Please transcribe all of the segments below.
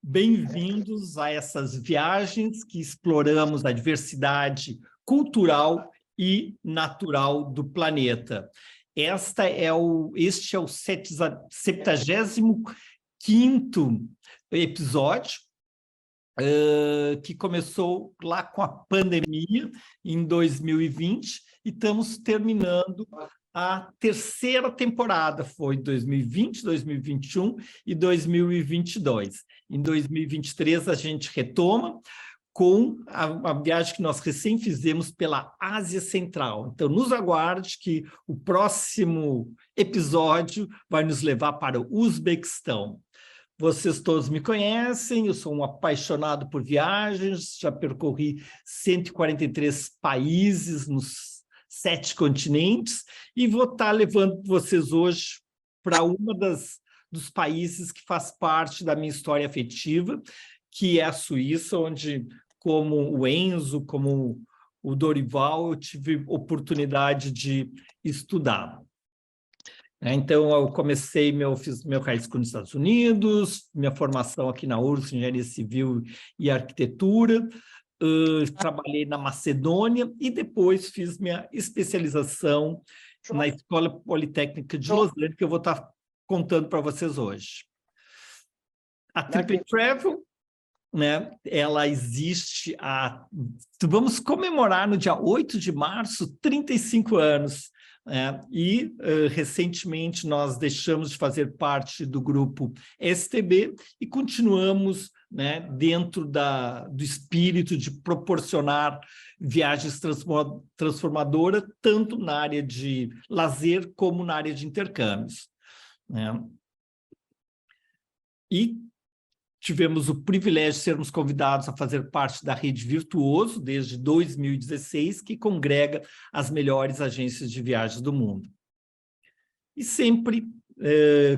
Bem-vindos a essas viagens que exploramos a diversidade cultural e natural do planeta. Este é o 75º episódio, que começou lá com a pandemia em 2020 e estamos terminando a terceira temporada, foi 2020, 2021 e 2022. Em 2023 a gente retoma com a viagem que nós recém fizemos pela Ásia Central. Então, nos aguarde que o próximo episódio vai nos levar para o Uzbequistão. Vocês todos me conhecem, eu sou um apaixonado por viagens, já percorri 143 países nos 7 continentes e vou estar levando vocês hoje para dos países que faz parte da minha história afetiva, que é a Suíça, onde, como o Enzo, como o Dorival, eu tive oportunidade de estudar. Então, eu fiz meu high school nos Estados Unidos, minha formação aqui na URSS, Engenharia Civil e Arquitetura, trabalhei na Macedônia e depois fiz minha especialização na Escola Politécnica de Los Angeles, que eu vou estar contando para vocês hoje. A Trip & Travel, né, ela existe vamos comemorar no dia 8 de março, 35 anos. Recentemente nós deixamos de fazer parte do grupo STB e continuamos, né, dentro do espírito de proporcionar viagens transformadoras, tanto na área de lazer como na área de intercâmbios, né? E tivemos o privilégio de sermos convidados a fazer parte da Rede Virtuoso desde 2016, que congrega as melhores agências de viagens do mundo. E sempre,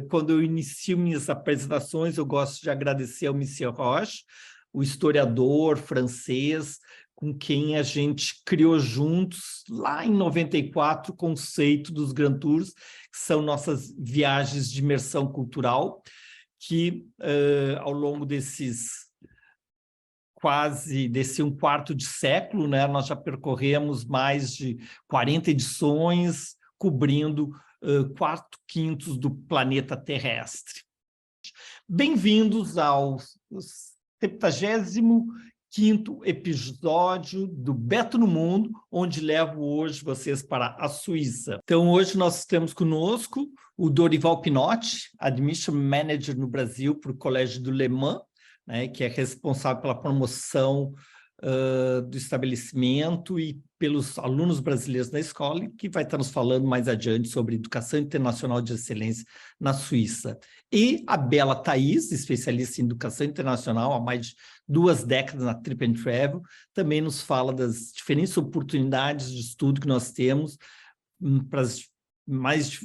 quando eu inicio minhas apresentações, eu gosto de agradecer ao Michel Roche, o historiador francês, com quem a gente criou juntos, lá em 94, o conceito dos Grand Tours, que são nossas viagens de imersão cultural, que ao longo desse um quarto de século, né, nós já percorremos mais de 40 edições, cobrindo 4/5 do planeta terrestre. Bem-vindos ao 75º episódio do Beto no Mundo, onde levo hoje vocês para a Suíça. Então, hoje nós temos conosco o Dorival Pinotti, Admission Manager no Brasil para o Colégio do Le Mans, né, que é responsável pela promoção do estabelecimento e pelos alunos brasileiros na escola, e que vai estar nos falando mais adiante sobre educação internacional de excelência na Suíça. E a Bela Thaís, especialista em educação internacional há mais de 2 décadas na Trip & Travel, também nos fala das diferentes oportunidades de estudo que nós temos para os mais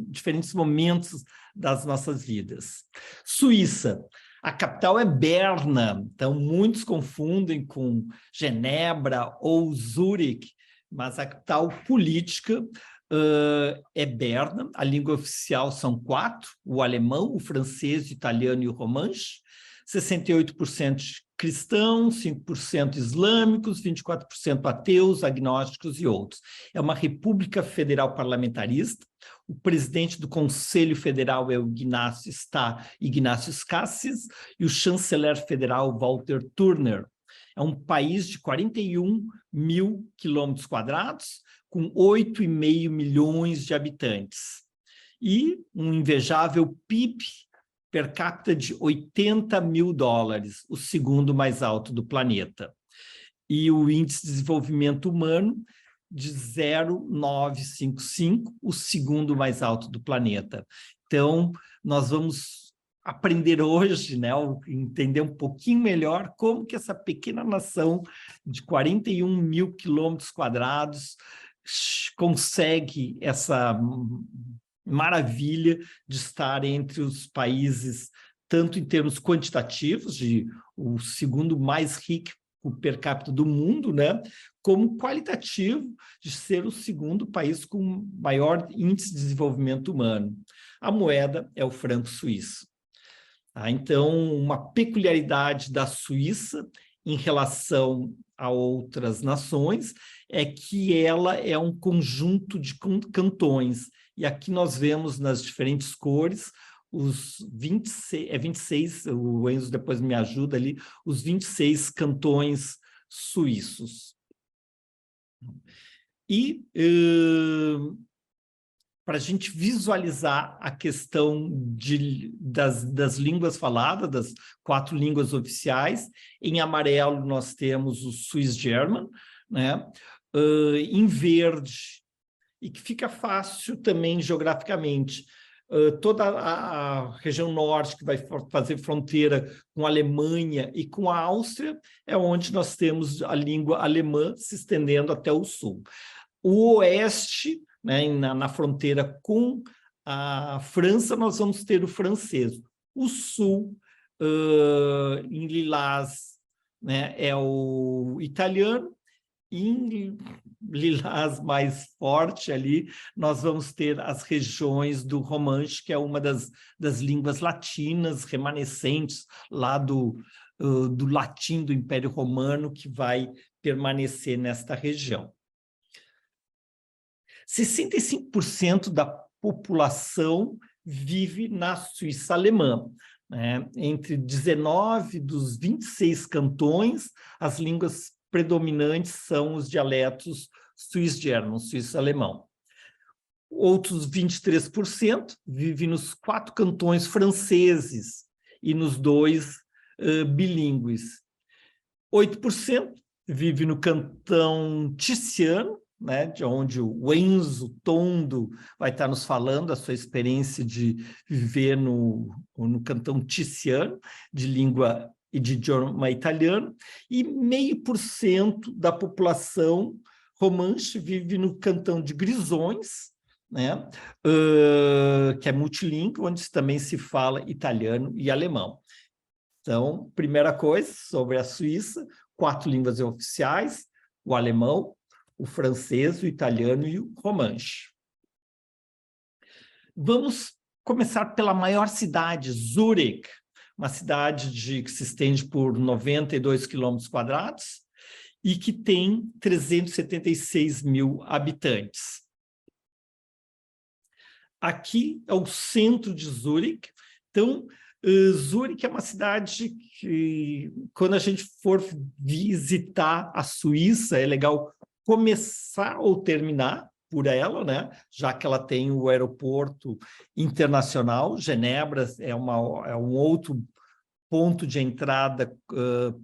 diferentes momentos das nossas vidas. Suíça. A capital é Berna, então muitos confundem com Genebra ou Zurique, mas a capital política é Berna. A língua oficial são 4, o alemão, o francês, o italiano e o romanche, 68% cristãos, 5% islâmicos, 24% ateus, agnósticos e outros. É uma república federal parlamentarista. O presidente do Conselho Federal é o Ignácio Cassis e o chanceler federal Walter Turner. É um país de 41 mil quilômetros quadrados, com 8,5 milhões de habitantes. E um invejável PIB per capita de $80 mil, o segundo mais alto do planeta. E o índice de desenvolvimento humano de 0,955, o segundo mais alto do planeta. Então, nós vamos aprender hoje, né, entender um pouquinho melhor como que essa pequena nação de 41 mil quilômetros quadrados consegue essa maravilha de estar entre os países, tanto em termos quantitativos, de o segundo mais rico per capita do mundo, né, como qualitativo, de ser o segundo país com maior índice de desenvolvimento humano. A moeda é o franco suíço. Tá? Então, uma peculiaridade da Suíça em relação a outras nações é que ela é um conjunto de cantões. E aqui nós vemos nas diferentes cores os 26, 26, o Enzo depois me ajuda ali, os 26 cantões suíços. E para a gente visualizar a questão das línguas faladas, das 4 línguas oficiais, em amarelo nós temos o Swiss German, né? Em verde, e que fica fácil também geograficamente, toda a região norte, que vai fazer fronteira com a Alemanha e com a Áustria, é onde nós temos a língua alemã se estendendo até o sul. O oeste, né, na fronteira com a França, nós vamos ter o francês. O sul, em lilás, né, é o italiano. Em lilás mais forte ali, nós vamos ter as regiões do Romanche, que é uma das línguas latinas remanescentes lá do latim do Império Romano, que vai permanecer nesta região. 65% da população vive na Suíça alemã, né? Entre 19 dos 26 cantões, as línguas predominantes são os dialetos suíço-german, suíço-alemão. Outros 23% vivem nos 4 cantões franceses e nos 2 bilíngues. 8% vive no cantão ticciano, né, de onde o Enzo Tondo vai estar nos falando a sua experiência de viver no cantão ticciano, de língua e de idioma italiano, e 0,5% da população romanche vive no cantão de Grisões, né, que é multilíngue, onde também se fala italiano e alemão. Então, primeira coisa sobre a Suíça, 4 línguas oficiais, o alemão, o francês, o italiano e o romanche. Vamos começar pela maior cidade, Zurique, uma cidade que se estende por 92 quilômetros quadrados e que tem 376 mil habitantes. Aqui é o centro de Zurique. Então, Zurique é uma cidade que, quando a gente for visitar a Suíça, é legal começar ou terminar por ela, né? Já que ela tem o aeroporto internacional. Genebra é um outro ponto de entrada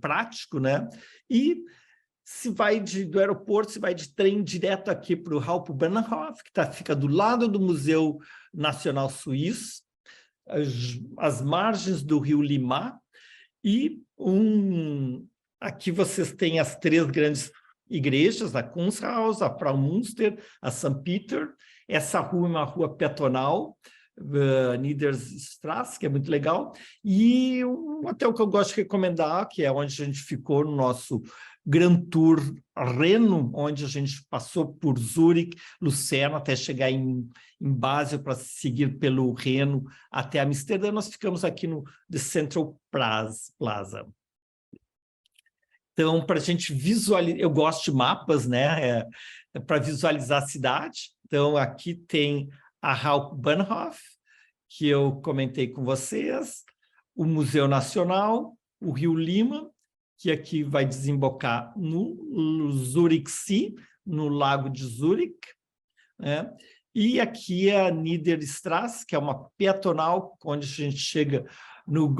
prático, né? E se vai do aeroporto, se vai de trem direto aqui para o Hauptbahnhof, que fica do lado do Museu Nacional Suíço, as margens do rio Limá, e aqui vocês têm as 3 grandes igrejas, a Kunsthaus, a Frau Münster, a St. Peter. Essa rua é uma rua peatonal, Niederstrasse, que é muito legal, e um hotel que eu gosto de recomendar, que é onde a gente ficou no nosso Grand Tour Reno, onde a gente passou por Zurique, Lucerna, até chegar em Basel para seguir pelo Reno até Amsterdã. Nós ficamos aqui no The Central Plaza. Então, para a gente visualizar, eu gosto de mapas, né? Para visualizar a cidade. Então, aqui tem a Hauptbahnhof, que eu comentei com vocês, o Museu Nacional, o Rio Lima, que aqui vai desembocar no Zurich Sea, no Lago de Zurique, né? E aqui é a Niederstrasse, que é uma peatonal, onde a gente chega no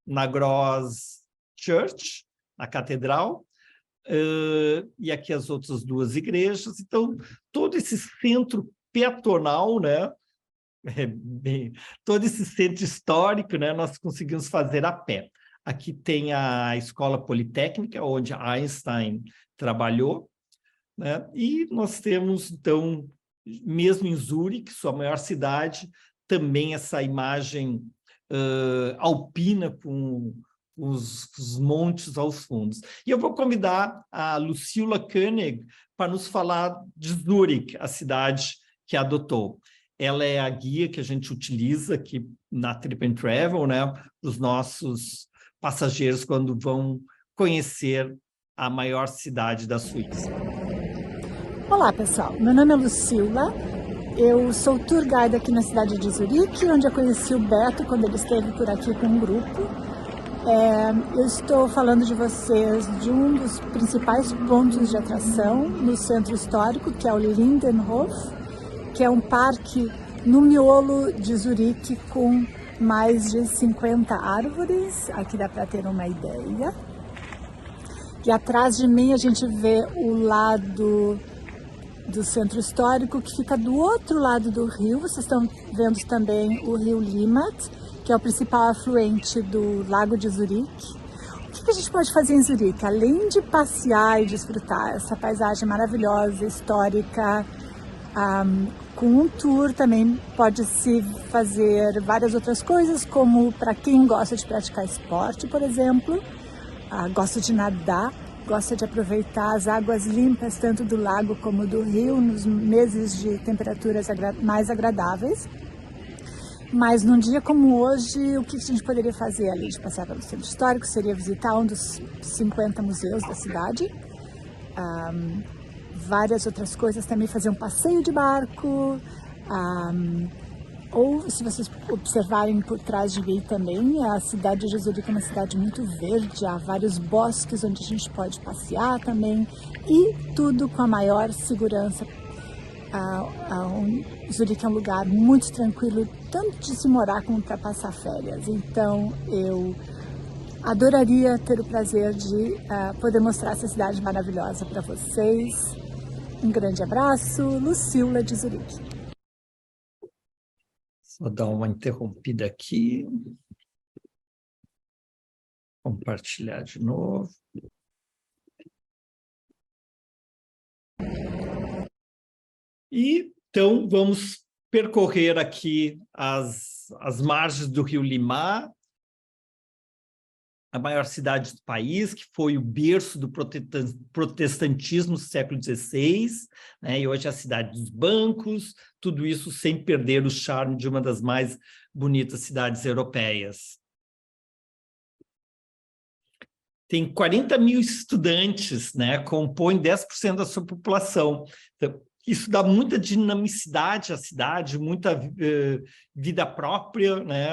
na Gross Church, na catedral, e aqui as outras 2 igrejas. Então, todo esse centro peatonal, né, todo esse centro histórico, né, nós conseguimos fazer a pé. Aqui tem a Escola Politécnica, onde Einstein trabalhou, né, e nós temos, então, mesmo em Zurique, sua maior cidade, também essa imagem alpina com os montes aos fundos. E eu vou convidar a Lucila Koenig para nos falar de Zurique, a cidade que adotou. ela é a guia que a gente utiliza aqui na Trip and Travel, né, para os nossos passageiros quando vão conhecer a maior cidade da Suíça. Olá, pessoal. Meu nome é Lucila. Eu sou tour guide aqui na cidade de Zurique, onde eu conheci o Beto quando ele esteve por aqui com um grupo. Eu estou falando de vocês de um dos principais pontos de atração no centro histórico, que é o Lindenhof, que é um parque no miolo de Zurique com mais de 50 árvores. Aqui dá para ter uma ideia. E atrás de mim a gente vê o lado do centro histórico, que fica do outro lado do rio. Vocês estão vendo também o rio Limmat, que é o principal afluente do Lago de Zurique. O que a gente pode fazer em Zurique? Além de passear e desfrutar essa paisagem maravilhosa, histórica, com um tour também pode-se fazer várias outras coisas, como para quem gosta de praticar esporte, por exemplo, gosta de nadar, gosta de aproveitar as águas limpas, tanto do lago como do rio, nos meses de temperaturas mais agradáveis. Mas num dia como hoje, o que a gente poderia fazer além de passear pelo centro histórico seria visitar um dos 50 museus da cidade, várias outras coisas, também fazer um passeio de barco, ou se vocês observarem por trás de mim também, a cidade de Zurique é uma cidade muito verde, há vários bosques onde a gente pode passear também, e tudo com a maior segurança. Zurique é um lugar muito tranquilo, tanto de se morar como para passar férias. Então eu adoraria ter o prazer de poder mostrar essa cidade maravilhosa para vocês. Um grande abraço, Lucila de Zurique. Vou dar uma interrompida aqui. Compartilhar de novo. E, então, vamos percorrer aqui as margens do rio Limmat, a maior cidade do país, que foi o berço do protestantismo no século XVI, né? E hoje é a cidade dos bancos, tudo isso sem perder o charme de uma das mais bonitas cidades europeias. Tem 40 mil estudantes, né? Compõem 10% da sua população. Então, isso dá muita dinamicidade à cidade, muita vida própria, né?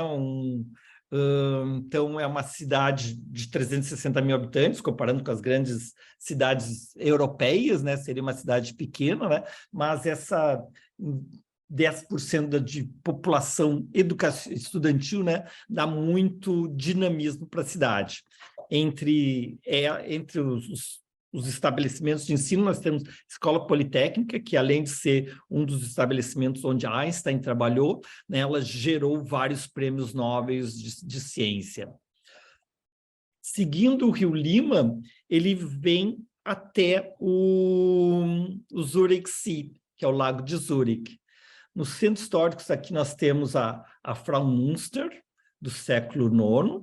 Então, é uma cidade de 360 mil habitantes, comparando com as grandes cidades europeias, né? Seria uma cidade pequena, né? Mas essa 10% de população estudantil, né? Dá muito dinamismo para a cidade. Entre os estabelecimentos de ensino, nós temos Escola Politécnica, que além de ser um dos estabelecimentos onde Einstein trabalhou, né, ela gerou vários prêmios Nobel de ciência. Seguindo o rio Lima, ele vem até o Zurich Sea, que é o Lago de Zurique. Nos centros históricos, aqui nós temos a Fraumünster, do século IX,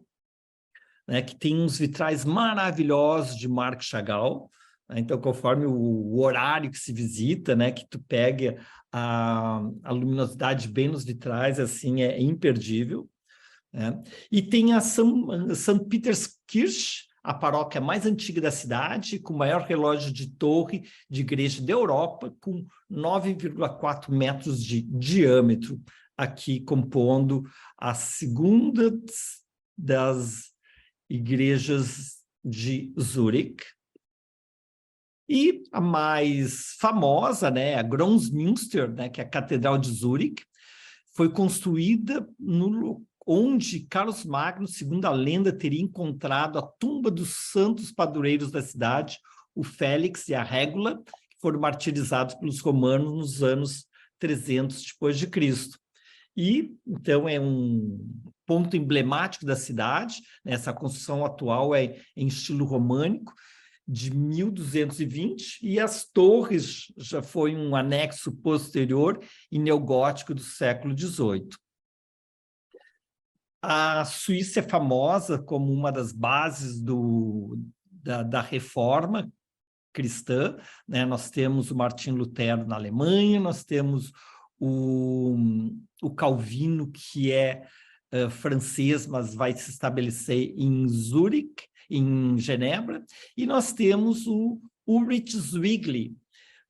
né, que tem uns vitrais maravilhosos de Marc Chagall, né? Então, conforme o horário que se visita, né, que tu pega a luminosidade bem nos vitrais, assim, é imperdível, né? E tem a St. Peterskirche, a paróquia mais antiga da cidade, com o maior relógio de torre de igreja da Europa, com 9,4 metros de diâmetro, aqui compondo a segunda das igrejas de Zurique. E a mais famosa, né, a Großmünster, né, que é a Catedral de Zurique, foi construída onde Carlos Magno, segundo a lenda, teria encontrado a tumba dos santos padroeiros da cidade, o Félix e a Régula, que foram martirizados pelos romanos nos anos 300 depois de Cristo. E, então, é um ponto emblemático da cidade, né? Essa construção atual é em estilo românico, de 1220, e as torres já foi um anexo posterior em neogótico do século XVIII. A Suíça é famosa como uma das bases da reforma cristã, né? Nós temos o Martim Lutero na Alemanha, nós temos o Calvino, que é francês, mas vai se estabelecer em Zurique, em Genebra, e nós temos o Ulrich Zwingli,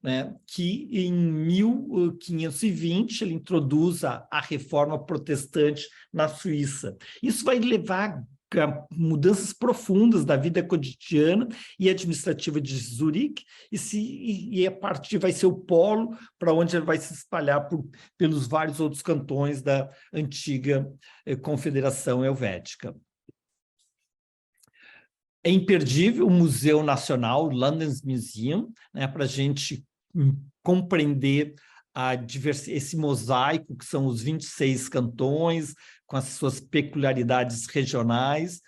né, que em 1520 ele introduz a reforma protestante na Suíça. Isso vai levar a mudanças profundas da vida cotidiana e administrativa de Zurique, e a partir vai ser o polo para onde ele vai se espalhar pelos vários outros cantões da antiga Confederação Helvética. É imperdível o Museu Nacional, London's Museum, né, para a gente compreender esse mosaico, que são os 26 cantões, com as suas peculiaridades regionais,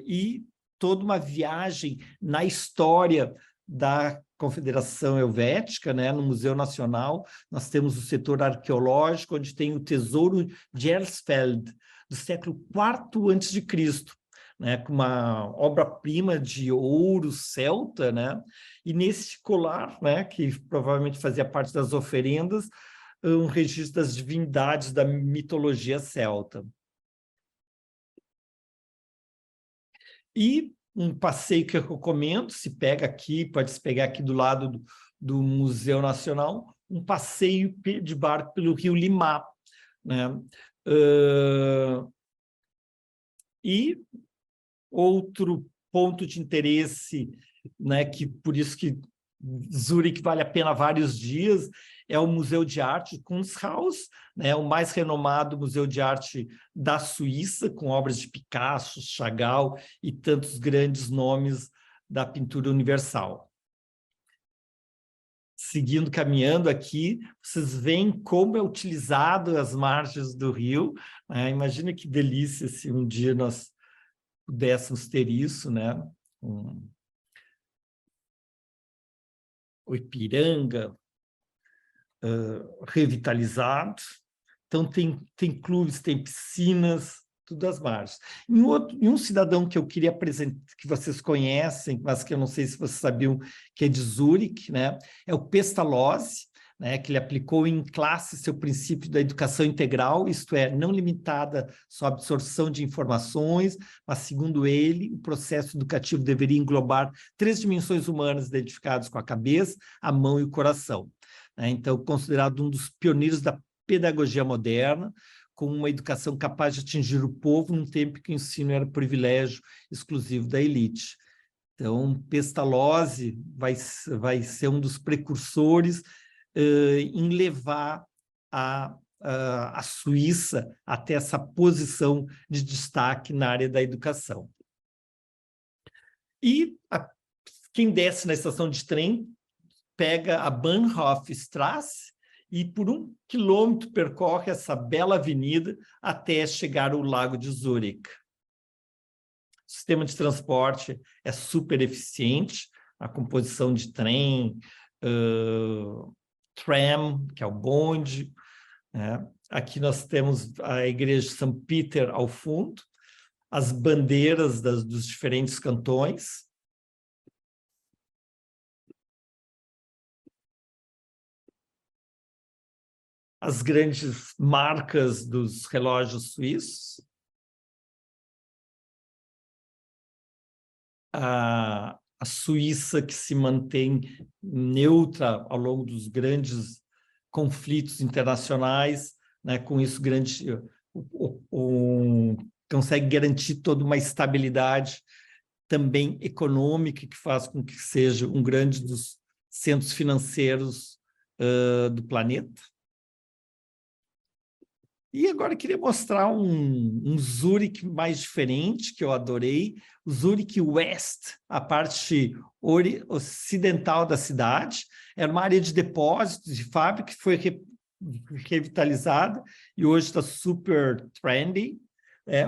e toda uma viagem na história da Confederação Helvética, né? No Museu Nacional, nós temos o setor arqueológico, onde tem o Tesouro de Hersfeld, do século IV a.C., né, com uma obra-prima de ouro celta, né, e nesse colar, né, que provavelmente fazia parte das oferendas, um registro das divindades da mitologia celta. E um passeio que eu recomendo, se pega aqui, pode se pegar aqui do lado do Museu Nacional, um passeio de barco pelo rio Limá, né, e outro ponto de interesse, né, que por isso que Zurique vale a pena vários dias, é o Museu de Arte Kunsthaus, né, o mais renomado museu de arte da Suíça, com obras de Picasso, Chagall e tantos grandes nomes da pintura universal. Seguindo, caminhando aqui, vocês veem como é utilizado as margens do rio, né? Imagina que delícia se um dia nós pudéssemos ter isso, né? O Ipiranga revitalizado. Então, tem clubes, tem piscinas, tudo às margens. E um cidadão que eu queria apresentar, que vocês conhecem, mas que eu não sei se vocês sabiam que é de Zurique, né? É o Pestalozzi, né, que ele aplicou em classe seu princípio da educação integral, isto é, não limitada só à absorção de informações, mas, segundo ele, o processo educativo deveria englobar 3 dimensões humanas identificadas com a cabeça, a mão e o coração. Né? Então, considerado um dos pioneiros da pedagogia moderna, com uma educação capaz de atingir o povo num tempo que o ensino era privilégio exclusivo da elite. Então, Pestalozzi vai ser um dos precursores em levar a Suíça até essa posição de destaque na área da educação. E quem desce na estação de trem pega a Bahnhofstrasse e por 1 quilômetro percorre essa bela avenida até chegar ao Lago de Zurique. O sistema de transporte é super eficiente, a composição de trem, tram, que é o bonde, né? Aqui nós temos a igreja de São Peter ao fundo, as bandeiras dos diferentes cantões. As grandes marcas dos relógios suíços. A Suíça, que se mantém neutra ao longo dos grandes conflitos internacionais, né? Com isso, consegue garantir toda uma estabilidade também econômica, que faz com que seja um grande dos centros financeiros do planeta. E agora eu queria mostrar um Zurique mais diferente, que eu adorei, o Zurique West, a parte ocidental da cidade. Era uma área de depósitos de fábrica que foi revitalizada e hoje está super trendy.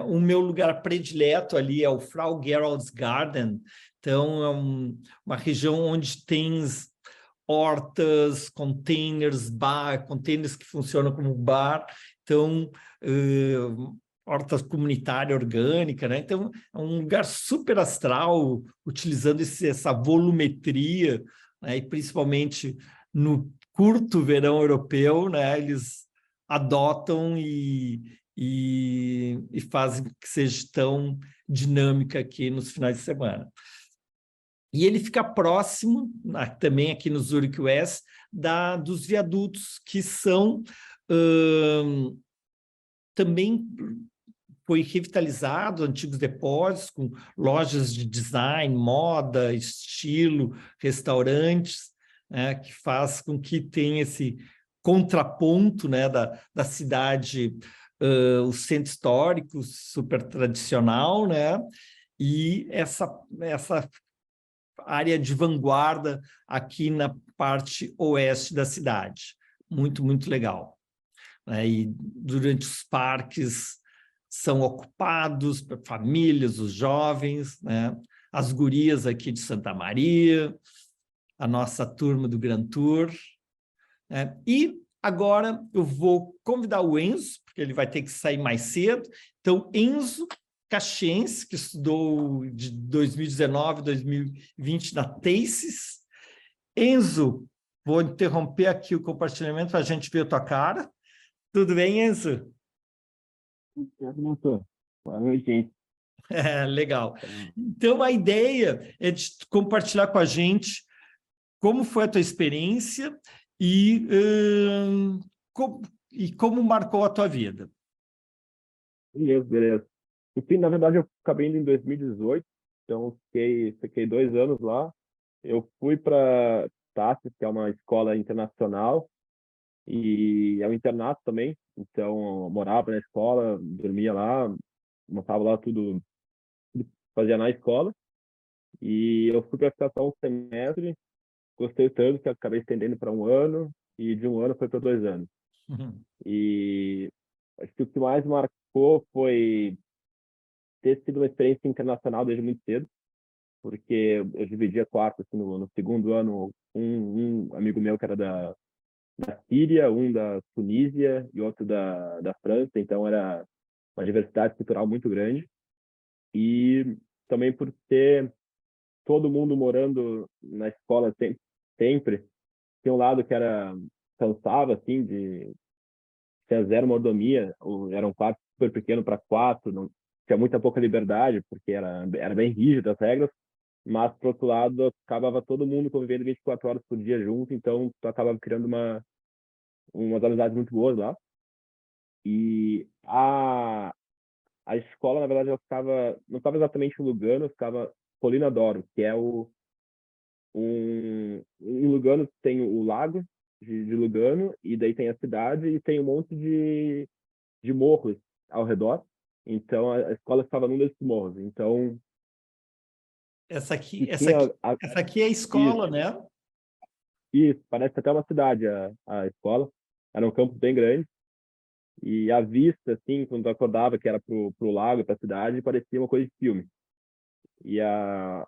O meu lugar predileto ali é o Frau Gerolds Garden. Então, é uma região onde tem hortas, containers, containers que funcionam como bar. Então, horta comunitária orgânica, né? Então, é um lugar super astral, utilizando essa volumetria, né? E principalmente no curto verão europeu, né? Eles adotam e fazem que seja tão dinâmica aqui nos finais de semana. E ele fica próximo, também aqui no Zurich West, dos viadutos, que são também foi revitalizado, antigos depósitos, com lojas de design, moda, estilo, restaurantes, né, que faz com que tenha esse contraponto, né, da cidade, o centro histórico super tradicional, né, e essa área de vanguarda aqui na parte oeste da cidade. Muito, muito legal. E durante os parques são ocupados por famílias, os jovens, né? As gurias aqui de Santa Maria, a nossa turma do Grand Tour. Né? E agora eu vou convidar o Enzo, porque ele vai ter que sair mais cedo. Então, Enzo Caxiense, que estudou de 2019 a 2020 na TACES. Enzo, vou interromper aqui o compartilhamento para a gente ver a tua cara. Tudo bem, Enzo? Boa noite, gente. Legal. Então, a ideia é de compartilhar com a gente como foi a tua experiência e como marcou a tua vida. Beleza. Enfim, na verdade, eu acabei indo em 2018, então fiquei 2 anos lá. Eu fui para TACES, que é uma escola internacional, e é um internato também. Então, eu morava na escola, dormia lá, montava lá tudo fazia na escola. E eu fui para ficar só um semestre, gostei tanto que acabei estendendo para 1 ano, e de 1 ano foi para 2 anos. Uhum. E acho que o que mais marcou foi ter sido uma experiência internacional desde muito cedo, porque eu dividia quarto assim, no segundo ano, um amigo meu que era da Síria, um da Tunísia e outro da França, então era uma diversidade cultural muito grande. E também por ter todo mundo morando na escola sempre, tinha um lado que era cansava assim de tinha zero mordomia, era um quarto super pequeno para 4, não tinha muita pouca liberdade porque era bem rígido as regras, mas por outro lado acabava todo mundo convivendo 24 horas por dia junto, então tu acabava criando umas amizades muito boas lá. E a escola, na verdade, não estava exatamente em Lugano, ficava Colina d'Oro, que é em Lugano tem o lago de Lugano, e daí tem a cidade e tem um monte de morros ao redor. Então, a escola estava num desses morros. Então, Essa aqui, essa tinha aqui, essa aqui é a escola, isso, né? isso, parece até uma cidade a escola. Era um campus bem grande. E a vista, assim, quando eu acordava, que era pro lago, para a cidade, parecia uma coisa de filme. E a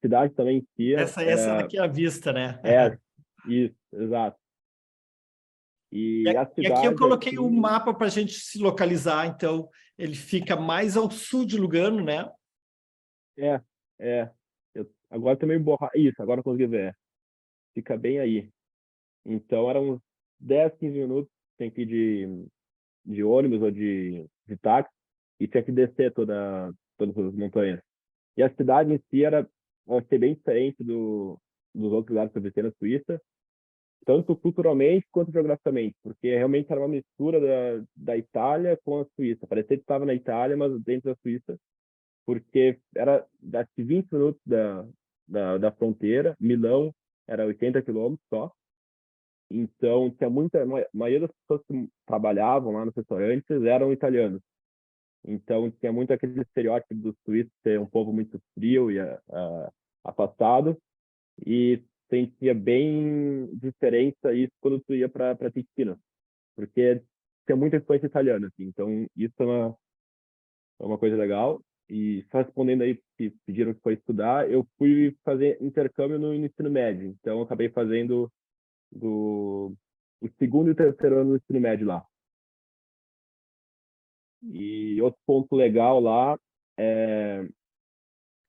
cidade também em si Essa daqui é a vista, né? é isso, exato. E E a e aqui eu cidade coloquei o aqui mapa para a gente se localizar, então ele fica mais ao sul de Lugano, né? é, agora também borra. Isso, agora eu consegui ver. Fica bem aí. Então eram uns 10, 15 minutos, tem que ir de ônibus ou de táxi, e tinha que descer todas as montanhas. E a cidade em si eu achei bem diferente dos outros lugares que eu visitei na Suíça, tanto culturalmente quanto geograficamente, porque realmente era uma mistura da Itália com a Suíça. Parecia que estava na Itália, mas dentro da Suíça, porque era acho que 20 minutos da fronteira. Milão era 80 quilômetros só. Então, tinha a maioria das pessoas que trabalhavam lá nos restaurantes eram italianos. Então, tinha muito aquele estereótipo do suíço ser um povo muito frio e afastado. E sentia bem diferença isso quando tu ia para Ticino, porque tinha muita influência italiana, assim. Então, isso é uma coisa legal. E só respondendo aí, que pediram que foi estudar, eu fui fazer intercâmbio no ensino médio. Então, eu acabei fazendo o segundo e o terceiro ano do ensino médio lá. E outro ponto legal lá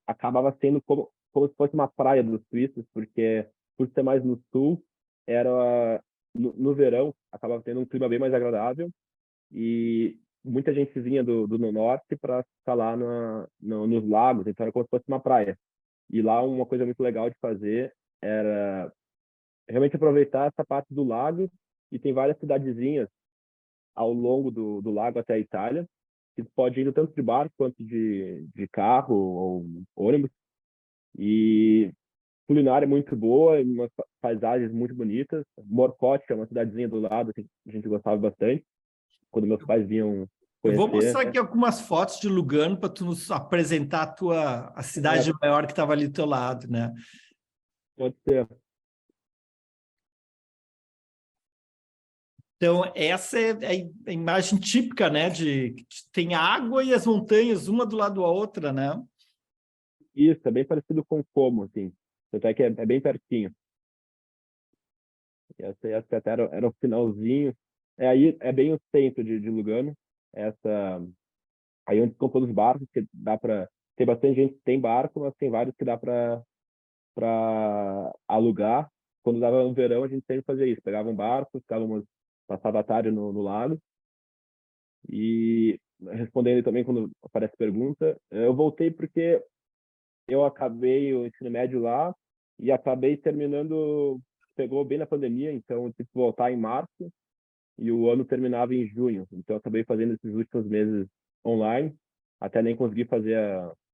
acabava sendo como se fosse uma praia dos suíços, porque por ser mais no sul, era no verão, acabava tendo um clima bem mais agradável e muita gente vinha do norte para ficar lá nos lagos, então era como se fosse uma praia. E lá uma coisa muito legal de fazer era realmente aproveitar essa parte do lago, e tem várias cidadezinhas ao longo do lago até a Itália, que pode ir tanto de barco quanto de carro ou ônibus. E culinária muito boa, umas paisagens muito bonitas. Morcote, que é uma cidadezinha do lado, que a gente gostava bastante, quando meus pais vinham Eu vou conhecer. mostrar aqui algumas fotos de Lugano para tu nos apresentar a cidade É, maior que estava ali do teu lado, né? pode ser. Então, essa é a imagem típica, né? Que tem água e as montanhas, uma do lado da outra, né? Isso, é bem parecido com Como, assim. Tanto é que é bem pertinho. E essa até era o finalzinho. Aí é bem o centro de Lugano. Essa, aí onde ficam todos os barcos, que dá para... Tem bastante gente que tem barco, mas tem vários que dá para alugar. Quando dava no verão, a gente sempre fazia isso. Pegava um barco, passava a tarde no lago. E respondendo também quando aparece pergunta, eu voltei porque eu acabei o ensino médio lá e acabei terminando, pegou bem na pandemia, então eu tive que voltar em março e o ano terminava em junho. Então eu acabei fazendo esses últimos meses online, até nem consegui fazer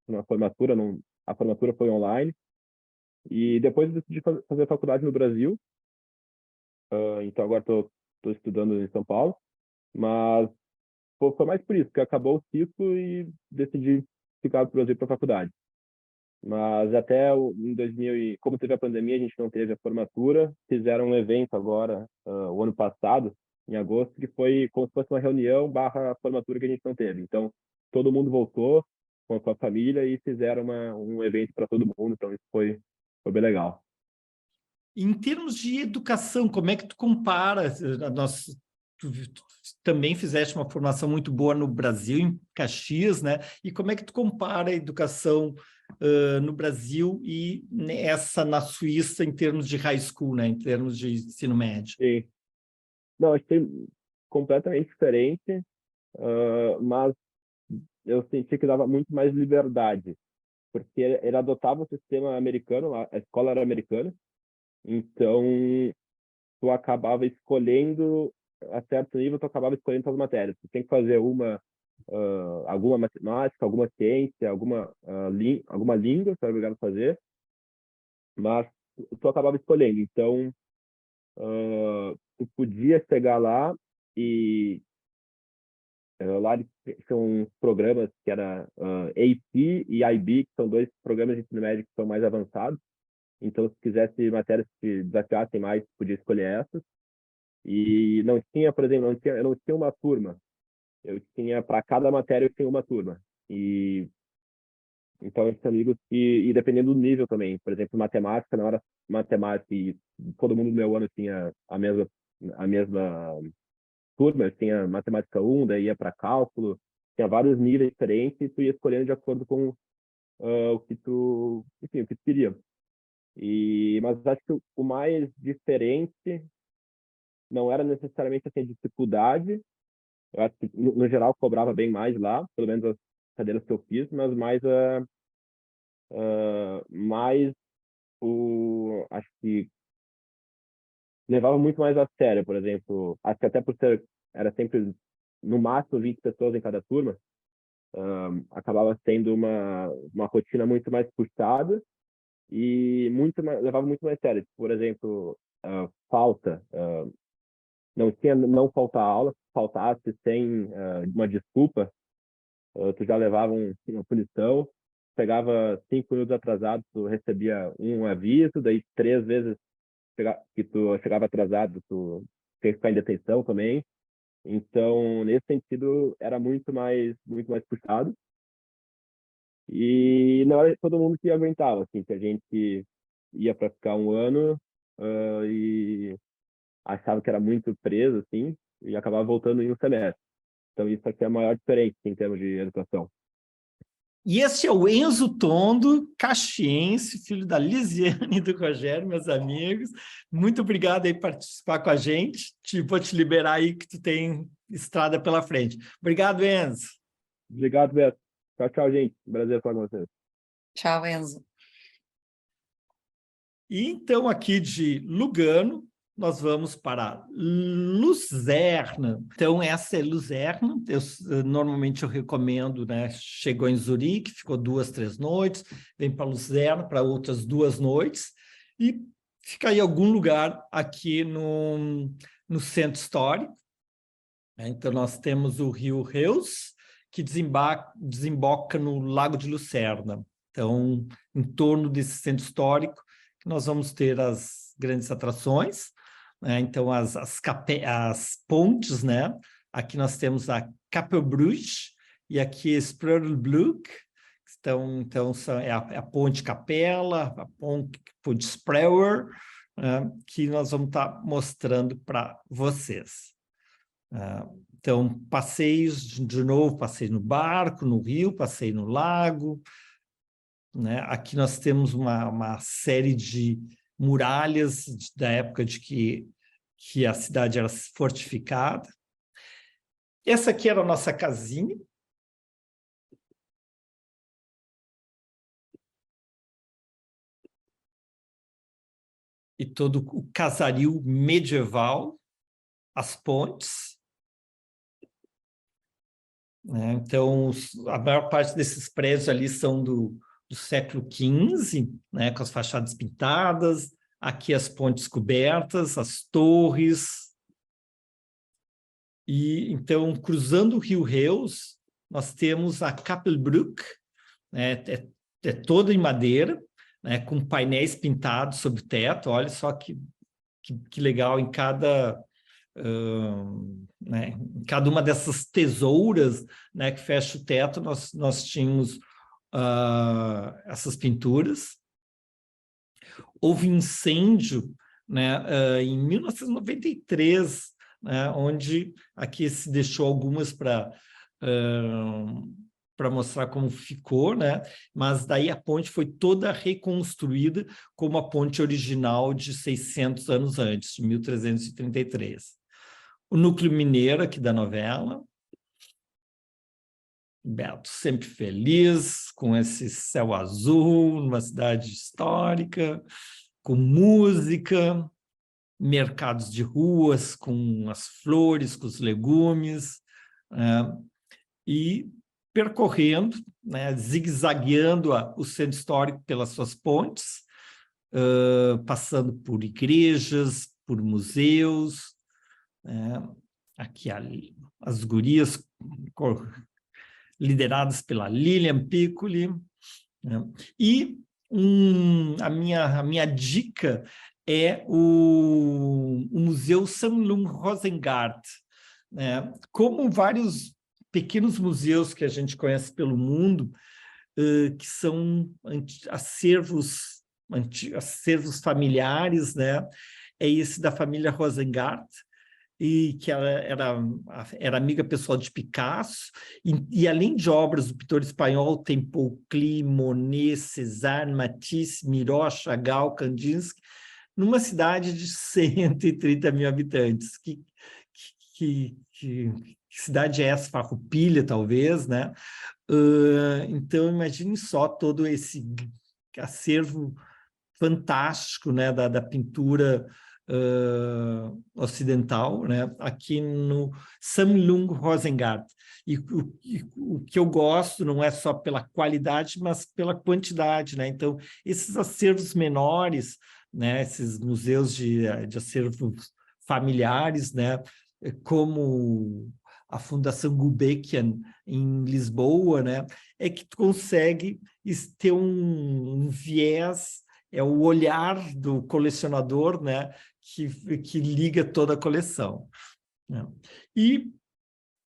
uma formatura, não, a formatura foi online. E depois eu decidi fazer faculdade no Brasil, então agora estou estudando em São Paulo, mas foi mais por isso, que acabou o ciclo e decidi ficar no Brasil para a faculdade. Mas até em 2000, como teve a pandemia, a gente não teve a formatura. Fizeram um evento agora, o ano passado, em agosto, que foi como se fosse uma reunião barra formatura que a gente não teve. Então, todo mundo voltou com a família e fizeram um evento para todo mundo. Então, isso foi bem legal. Em termos de educação, como é que tu compara? Tu também fizeste uma formação muito boa no Brasil, em Caxias, né? E como é que tu compara a educação no Brasil e essa na Suíça em termos de high school, né? Em termos de ensino médio? Sim. Não, achei completamente diferente, mas eu senti que dava muito mais liberdade, porque ele adotava o sistema americano, a escola era americana, então tu acabava escolhendo, a certo nível, tu acabava escolhendo as matérias. Tu tem que fazer alguma matemática, alguma ciência, alguma língua, tu era obrigado a fazer, mas tu acabava escolhendo. Então, tu podia chegar lá e lá são programas que era AP e IB, que são dois programas de ensino médio que são mais avançados. Então, se quisesse matérias que desafiassem mais, podia escolher essas. E não tinha, por exemplo, eu não tinha uma turma. Eu tinha, para cada matéria, eu tinha uma turma. E então, esses amigos e dependendo do nível também. Por exemplo, matemática, na hora matemática, e todo mundo do meu ano tinha a mesma turma, eu tinha matemática 1, daí ia para cálculo, tinha vários níveis diferentes e tu ia escolhendo de acordo com o que enfim, o que tu queria. Mas acho que o mais diferente não era necessariamente assim, a dificuldade. Eu acho que, no geral, cobrava bem mais lá, pelo menos as cadeiras que eu fiz, mas mais acho que levava muito mais a sério, por exemplo, acho que até por era sempre no máximo 20 pessoas em cada turma, acabava sendo uma rotina muito mais puxada e levava muito mais a sério. Por exemplo, falta, não tinha não faltar aula, se faltasse sem uma desculpa, tu já levava uma punição, pegava 5 minutos atrasado, tu recebia um aviso, daí 3 vezes que tu chegava atrasado, tu tinha que ficar em detenção também. Então, nesse sentido, era muito mais puxado. E não era todo mundo que aguentava, assim, que a gente ia para ficar um ano e achava que era muito preso, assim, e acabava voltando em um semestre. Então, isso aqui é a maior diferença em termos de educação. E esse é o Enzo Tondo, caxiense, filho da Lisiane e do Rogério, meus amigos. Muito obrigado aí por participar com a gente. Vou te liberar aí que tu tem estrada pela frente. Obrigado, Enzo. Obrigado, Beto. Tchau, tchau, gente. Prazer falar com vocês. Tchau, Enzo. E então, aqui de Lugano, nós vamos para Luzerna. Então, essa é Luzerna. Normalmente eu recomendo, né? Chegou em Zurique, ficou 2, 3 noites, vem para Luzerna para outras 2 noites e fica em algum lugar aqui no centro histórico. Então, nós temos o rio Reus, que desemboca no Lago de Lucerna. Então, em torno desse centro histórico, nós vamos ter as grandes atrações, né? Então, as pontes, né? Aqui nós temos a Kapelbrug e aqui a Spreudelbrug. Então é a ponte Capela, a ponte Spreuer, que nós vamos estar mostrando para vocês. Então, passeios, de novo, passei no barco, no rio, passei no lago, né? Aqui nós temos uma série de muralhas da época de que a cidade era fortificada. Essa aqui era a nossa casinha. E todo o casario medieval, as pontes. Né? Então, a maior parte desses prédios ali são do século XV, né? Com as fachadas pintadas, aqui as pontes cobertas, as torres. E então, cruzando o rio Reus, nós temos a Kapelbrug, né? É toda em madeira, né? Com painéis pintados sobre o teto. Olha só que legal em cada... né? Em cada uma dessas tesouras, né, que fecha o teto, nós tínhamos essas pinturas. Houve incêndio, né, em 1993, né, onde aqui se deixou algumas para mostrar como ficou, né? Mas daí a ponte foi toda reconstruída como a ponte original de 600 anos antes, de 1333. O núcleo mineiro aqui da novela. Beto sempre feliz, com esse céu azul, numa cidade histórica, com música, mercados de ruas, com as flores, com os legumes, e percorrendo, né, zigue-zagueando o centro histórico pelas suas pontes, passando por igrejas, por museus, aqui as gurias lideradas pela Lilian Piccoli, né? E a minha dica é o Museu Sammlung Rosengart, né? Como vários pequenos museus que a gente conhece pelo mundo, que são acervos familiares, né? É esse da família Rosengart, e que ela era amiga pessoal de Picasso, e além de obras do pintor espanhol, tem Paul Klee, Monet, Cézanne, Matisse, Miró, Chagall, Kandinsky, numa cidade de 130 mil habitantes. Que cidade é essa? Farroupilha, talvez, né? Então, imagine só todo esse acervo fantástico, né, da pintura ocidental, né, aqui no Sammlung Rosengart. E o que eu gosto não é só pela qualidade, mas pela quantidade, né? Então, esses acervos menores, né, esses museus de acervos familiares, né, como a Fundação Gulbenkian em Lisboa, né, é que tu consegue ter um viés, é o olhar do colecionador, né, que liga toda a coleção, né? E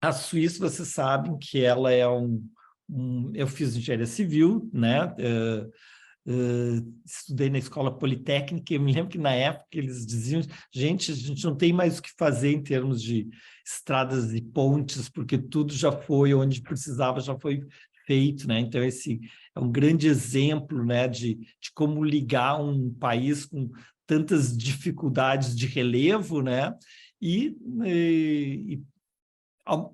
a Suíça, vocês sabem que ela é eu fiz engenharia civil, né? Estudei na escola politécnica, e eu me lembro que na época eles diziam, gente, a gente não tem mais o que fazer em termos de estradas e pontes, porque tudo já foi, onde precisava, já foi feito, né? Então, esse é um grande exemplo, né, de como ligar um país com tantas dificuldades de relevo, né? E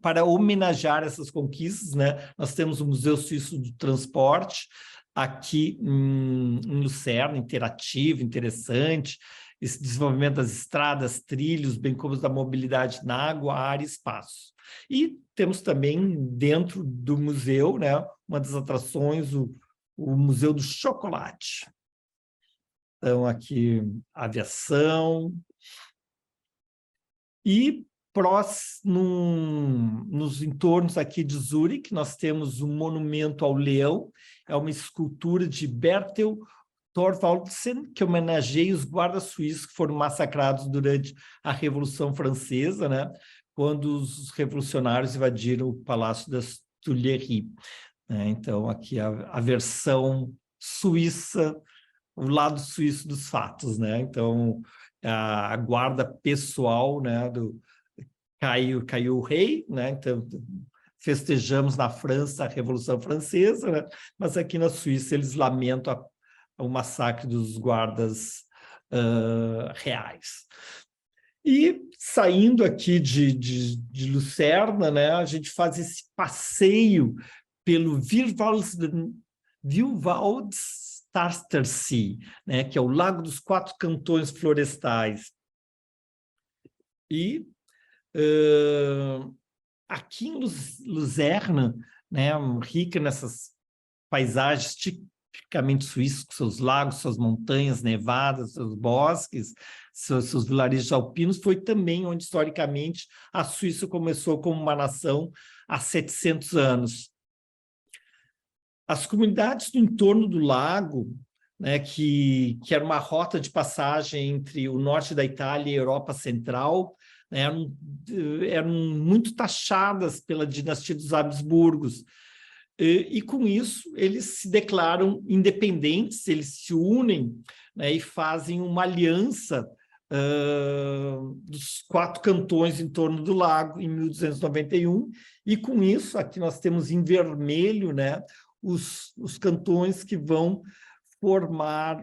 para homenagear essas conquistas, né, nós temos o Museu Suíço do Transporte aqui em Lucerna, interativo, interessante, esse desenvolvimento das estradas, trilhos, bem como da mobilidade na água, ar e espaço. E temos também, dentro do museu, né, uma das atrações, o Museu do Chocolate. Então, aqui, aviação. E nos entornos aqui de Zurique, nós temos um monumento ao leão, é uma escultura de Bertel Thorvaldsen, que homenageia os guardas suíços que foram massacrados durante a Revolução Francesa, né, quando os revolucionários invadiram o Palácio das Tuileries. Então, aqui a versão suíça, o lado suíço dos fatos, né? Então, a guarda pessoal, né, caiu o rei, né? Então, festejamos na França a Revolução Francesa, né? Mas aqui na Suíça eles lamentam o massacre dos guardas reais. E saindo aqui de Lucerna, né, a gente faz esse passeio pelo Wildwassersee, né, que é o Lago dos Quatro Cantões Florestais. E aqui em Luzerna, né, rica nessas paisagens tipicamente suíços, com seus lagos, suas montanhas nevadas, seus bosques, seus vilarejos alpinos, foi também onde, historicamente, a Suíça começou como uma nação há 700 anos. As comunidades do entorno do lago, né, que era uma rota de passagem entre o norte da Itália e a Europa Central, né, eram muito taxadas pela dinastia dos Habsburgos. E com isso, eles se declaram independentes, eles se unem, né, e fazem uma aliança dos quatro cantões em torno do lago, em 1291, e com isso, aqui nós temos em vermelho, né, os cantões que vão formar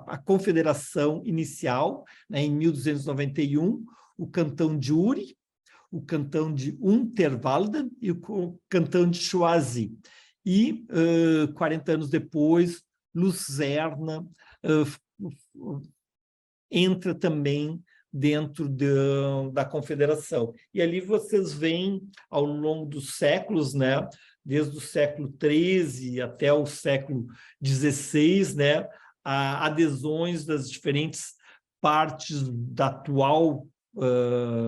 a confederação inicial, né, em 1291, o cantão de Uri, o cantão de Unterwalden e o cantão de Choisy. E, 40 anos depois, Luzerna entra também dentro da confederação. E ali vocês veem, ao longo dos séculos, né, desde o século XIII até o século XVI, né, adesões das diferentes partes da atual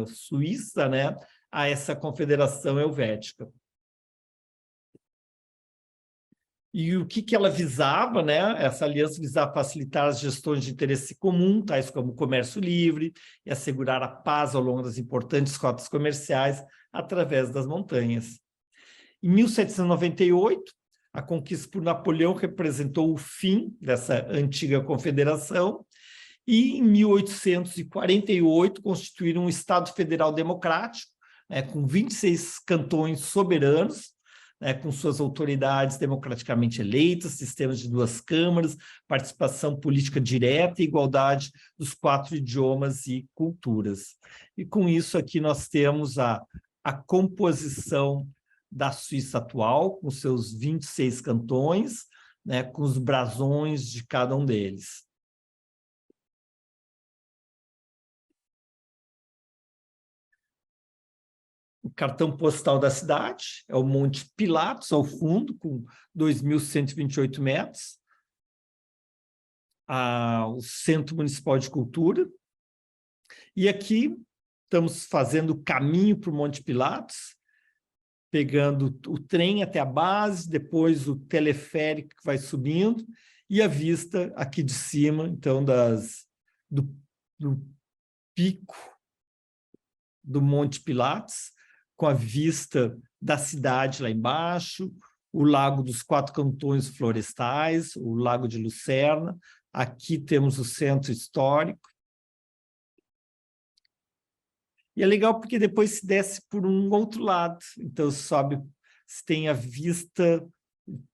Suíça, né, a essa confederação helvética. E o que ela visava, né? Essa aliança visava facilitar as gestões de interesse comum, tais como o comércio livre, e assegurar a paz ao longo das importantes rotas comerciais através das montanhas. Em 1798, a conquista por Napoleão representou o fim dessa antiga confederação, e em 1848 constituíram um Estado Federal Democrático, né, com 26 cantões soberanos, né, com suas autoridades democraticamente eleitas, sistemas de 2 câmaras, participação política direta e igualdade dos 4 idiomas e culturas. E com isso aqui nós temos a composição da Suíça atual, com seus 26 cantões, né, com os brasões de cada um deles. O cartão postal da cidade é o Monte Pilatos, ao fundo, com 2.128 metros. O Centro Municipal de Cultura. E aqui estamos fazendo o caminho para o Monte Pilatos, pegando o trem até a base, depois o teleférico que vai subindo, e a vista aqui de cima, então, do pico do Monte Pilatos, com a vista da cidade lá embaixo, o Lago dos Quatro Cantões Florestais, o Lago de Lucerna. Aqui temos o centro histórico. E é legal porque depois se desce por um outro lado. Então, sobe se tem a vista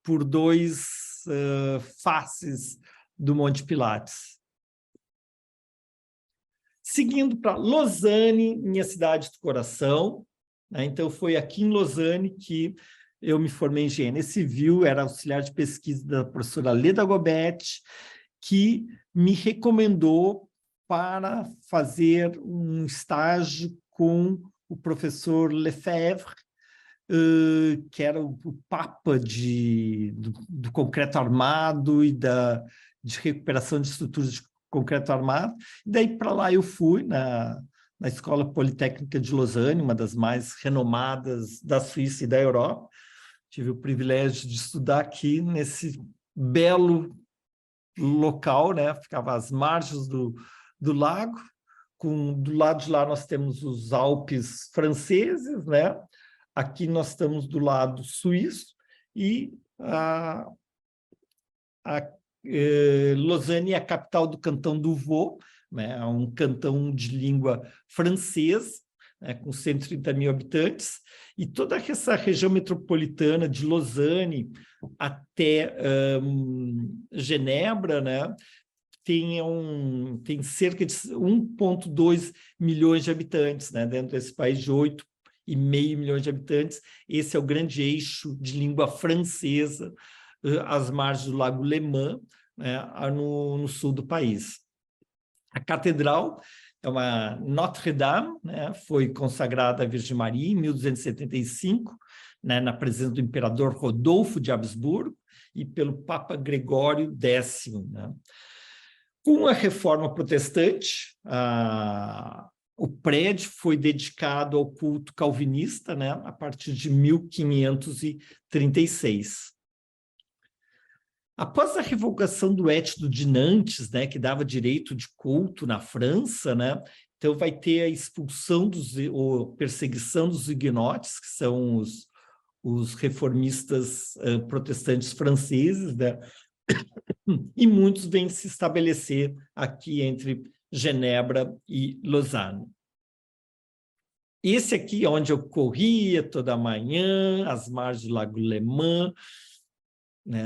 por dois faces do Monte Pilates. Seguindo para Lausanne, minha cidade do coração, né? Então, foi aqui em Lausanne que eu me formei em engenharia civil, era auxiliar de pesquisa da professora Leda Gobetti, que me recomendou para fazer um estágio com o professor Lefebvre, que era o papa do concreto armado e de recuperação de estruturas de concreto armado. E daí para lá eu fui, na Escola Politécnica de Lausanne, uma das mais renomadas da Suíça e da Europa. Tive o privilégio de estudar aqui nesse belo local, né? Ficava às margens do lago. Do lado de lá nós temos os Alpes franceses, né? Aqui nós estamos do lado suíço e Lausanne é a capital do cantão do Vaud, né? É um cantão de língua francesa, né? Com 130 mil habitantes, e toda essa região metropolitana de Lausanne até Genebra, né? Tem cerca de 1,2 milhões de habitantes, né? Dentro desse país de 8,5 milhões de habitantes. Esse é o grande eixo de língua francesa, às margens do Lago Léman, né? No sul do país. A catedral é uma Notre-Dame, né? Foi consagrada à Virgem Maria em 1275, né? Na presença do imperador Rodolfo de Habsburgo e pelo Papa Gregório X, né? Com a reforma protestante, o prédio foi dedicado ao culto calvinista, né? A partir de 1536. Após a revogação do Edito de Nantes, né, que dava direito de culto na França, né, então vai ter a expulsão ou perseguição dos huguenotes, que são os reformistas protestantes franceses, né, e muitos vêm se estabelecer aqui entre Genebra e Lausanne. Esse aqui é onde eu corria toda manhã, às margens do Lago Léman, né,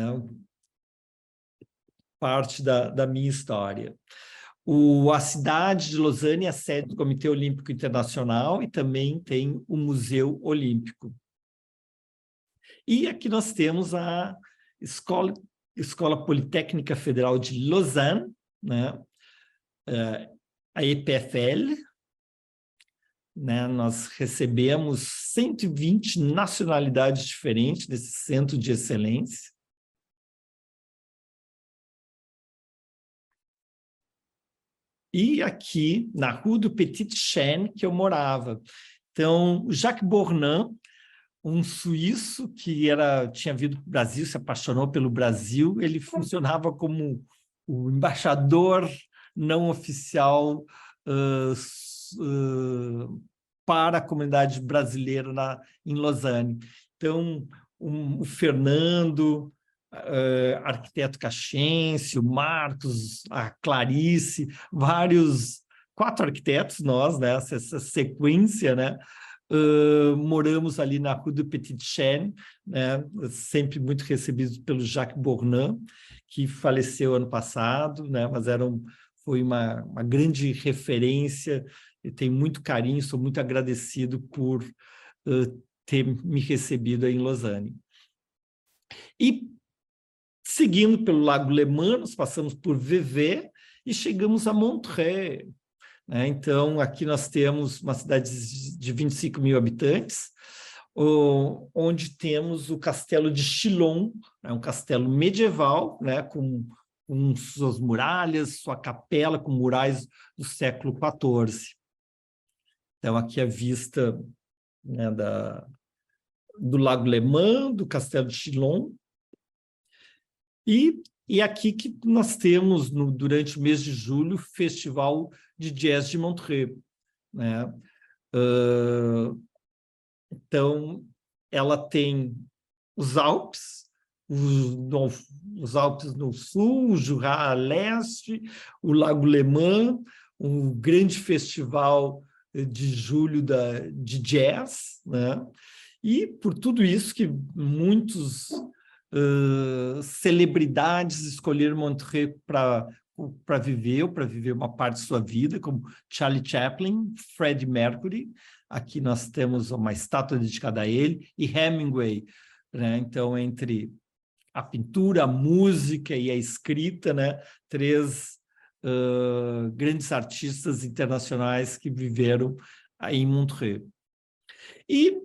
parte da minha história. A cidade de Lausanne é a sede do Comitê Olímpico Internacional e também tem o Museu Olímpico. E aqui nós temos a Escola Politécnica Federal de Lausanne, né? A EPFL, né? Nós recebemos 120 nacionalidades diferentes desse centro de excelência. E aqui, na Rua do Petit Chêne, que eu morava. Então, o Jacques Bornin, um suíço que tinha vindo para o Brasil, se apaixonou pelo Brasil, ele funcionava como o embaixador não oficial para a comunidade brasileira em Lausanne. Então, o Fernando, arquiteto caxense, o Marcos, a Clarice, 4 arquitetos nós, né, essa sequência, né, moramos ali na Rua do Petit Chêne, né, sempre muito recebidos pelo Jacques Bornin, que faleceu ano passado, né, mas foi uma grande referência, e tenho muito carinho, sou muito agradecido por ter me recebido aí em Lausanne. E seguindo pelo Lago Léman, nós passamos por Vevey e chegamos a Montreuil, né? Então, aqui nós temos uma cidade de 25 mil habitantes, onde temos o Castelo de Chillon, né? Um castelo medieval, né? com suas muralhas, sua capela com murais do século XIV. Então, aqui a vista, né, do Lago Léman, do Castelo de Chillon. E aqui que nós temos, durante o mês de julho, o Festival de Jazz de Montreuil, né? Então, ela tem os Alpes, os Alpes no sul, o Jura a leste, o Lago Léman, um grande festival de julho de jazz, né? E por tudo isso que muitos celebridades escolheram Montreux para viver uma parte de sua vida, como Charlie Chaplin, Freddie Mercury, aqui nós temos uma estátua dedicada a ele, e Hemingway, né? Então, entre a pintura, a música e a escrita, né? Três grandes artistas internacionais que viveram aí em Montreux. E,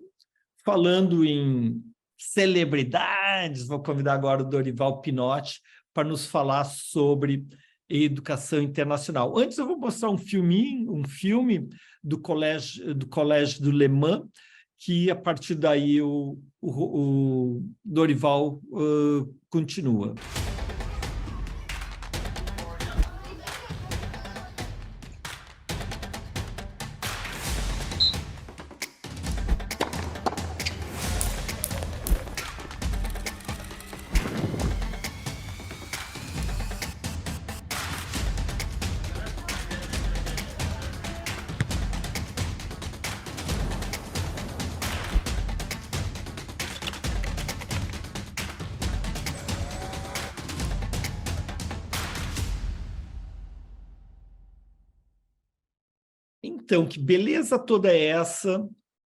falando em celebridades, vou convidar agora o Dorival Pinotti para nos falar sobre educação internacional. Antes eu vou mostrar um filme do Colégio do Le Mans, que a partir daí o Dorival continua. Então, que beleza toda é essa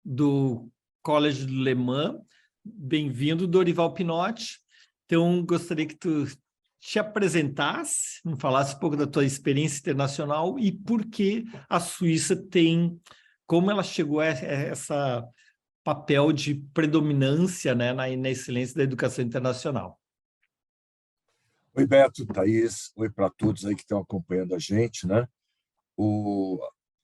do College do Le Mans. Bem-vindo, Dorival Pinotti. Então, gostaria que tu te apresentasse, falasse um pouco da tua experiência internacional e por que a Suíça tem, como ela chegou a essa papel de predominância, né, na excelência da educação internacional. Oi, Beto, Thaís, oi para todos aí que estão acompanhando a gente, né?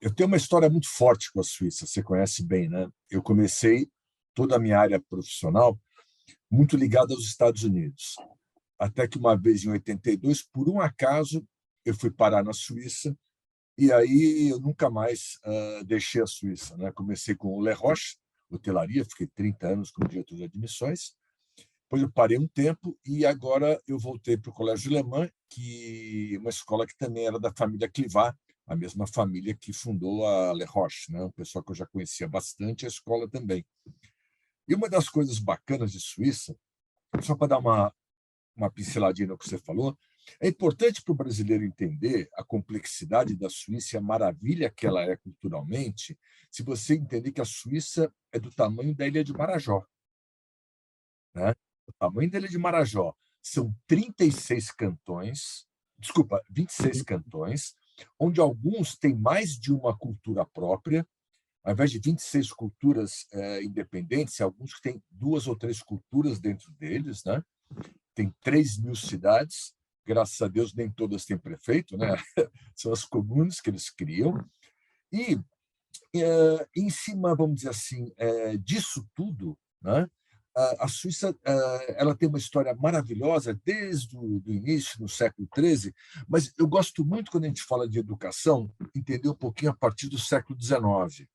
Eu tenho uma história muito forte com a Suíça, você conhece bem, né? Eu comecei toda a minha área profissional muito ligada aos Estados Unidos. Até que uma vez, em 82, por um acaso, eu fui parar na Suíça e aí eu nunca mais deixei a Suíça, né? Comecei com o Le Roche, hotelaria, fiquei 30 anos como diretor de admissões. Depois eu parei um tempo e agora eu voltei para o Colégio Le Mans, que é uma escola que também era da família Clivat, a mesma família que fundou a Le Roche, né? Um pessoal que eu já conhecia bastante, a escola também. E uma das coisas bacanas de Suíça, só para dar uma pinceladinha no que você falou, é importante para o brasileiro entender a complexidade da Suíça e a maravilha que ela é culturalmente, se você entender que a Suíça é do tamanho da ilha de Marajó, né? O tamanho da ilha de Marajó são 36 cantões, 26 cantões, onde alguns têm mais de uma cultura própria, ao invés de 26 culturas independentes, alguns que têm 2 ou 3 culturas dentro deles, né? Tem 3.000 cidades, graças a Deus nem todas têm prefeito, né? São as comunas que eles criam. E em cima, vamos dizer assim, disso tudo, né? A Suíça ela tem uma história maravilhosa desde o início, no século XIII, mas eu gosto muito, quando a gente fala de educação, entender um pouquinho a partir do século XIX.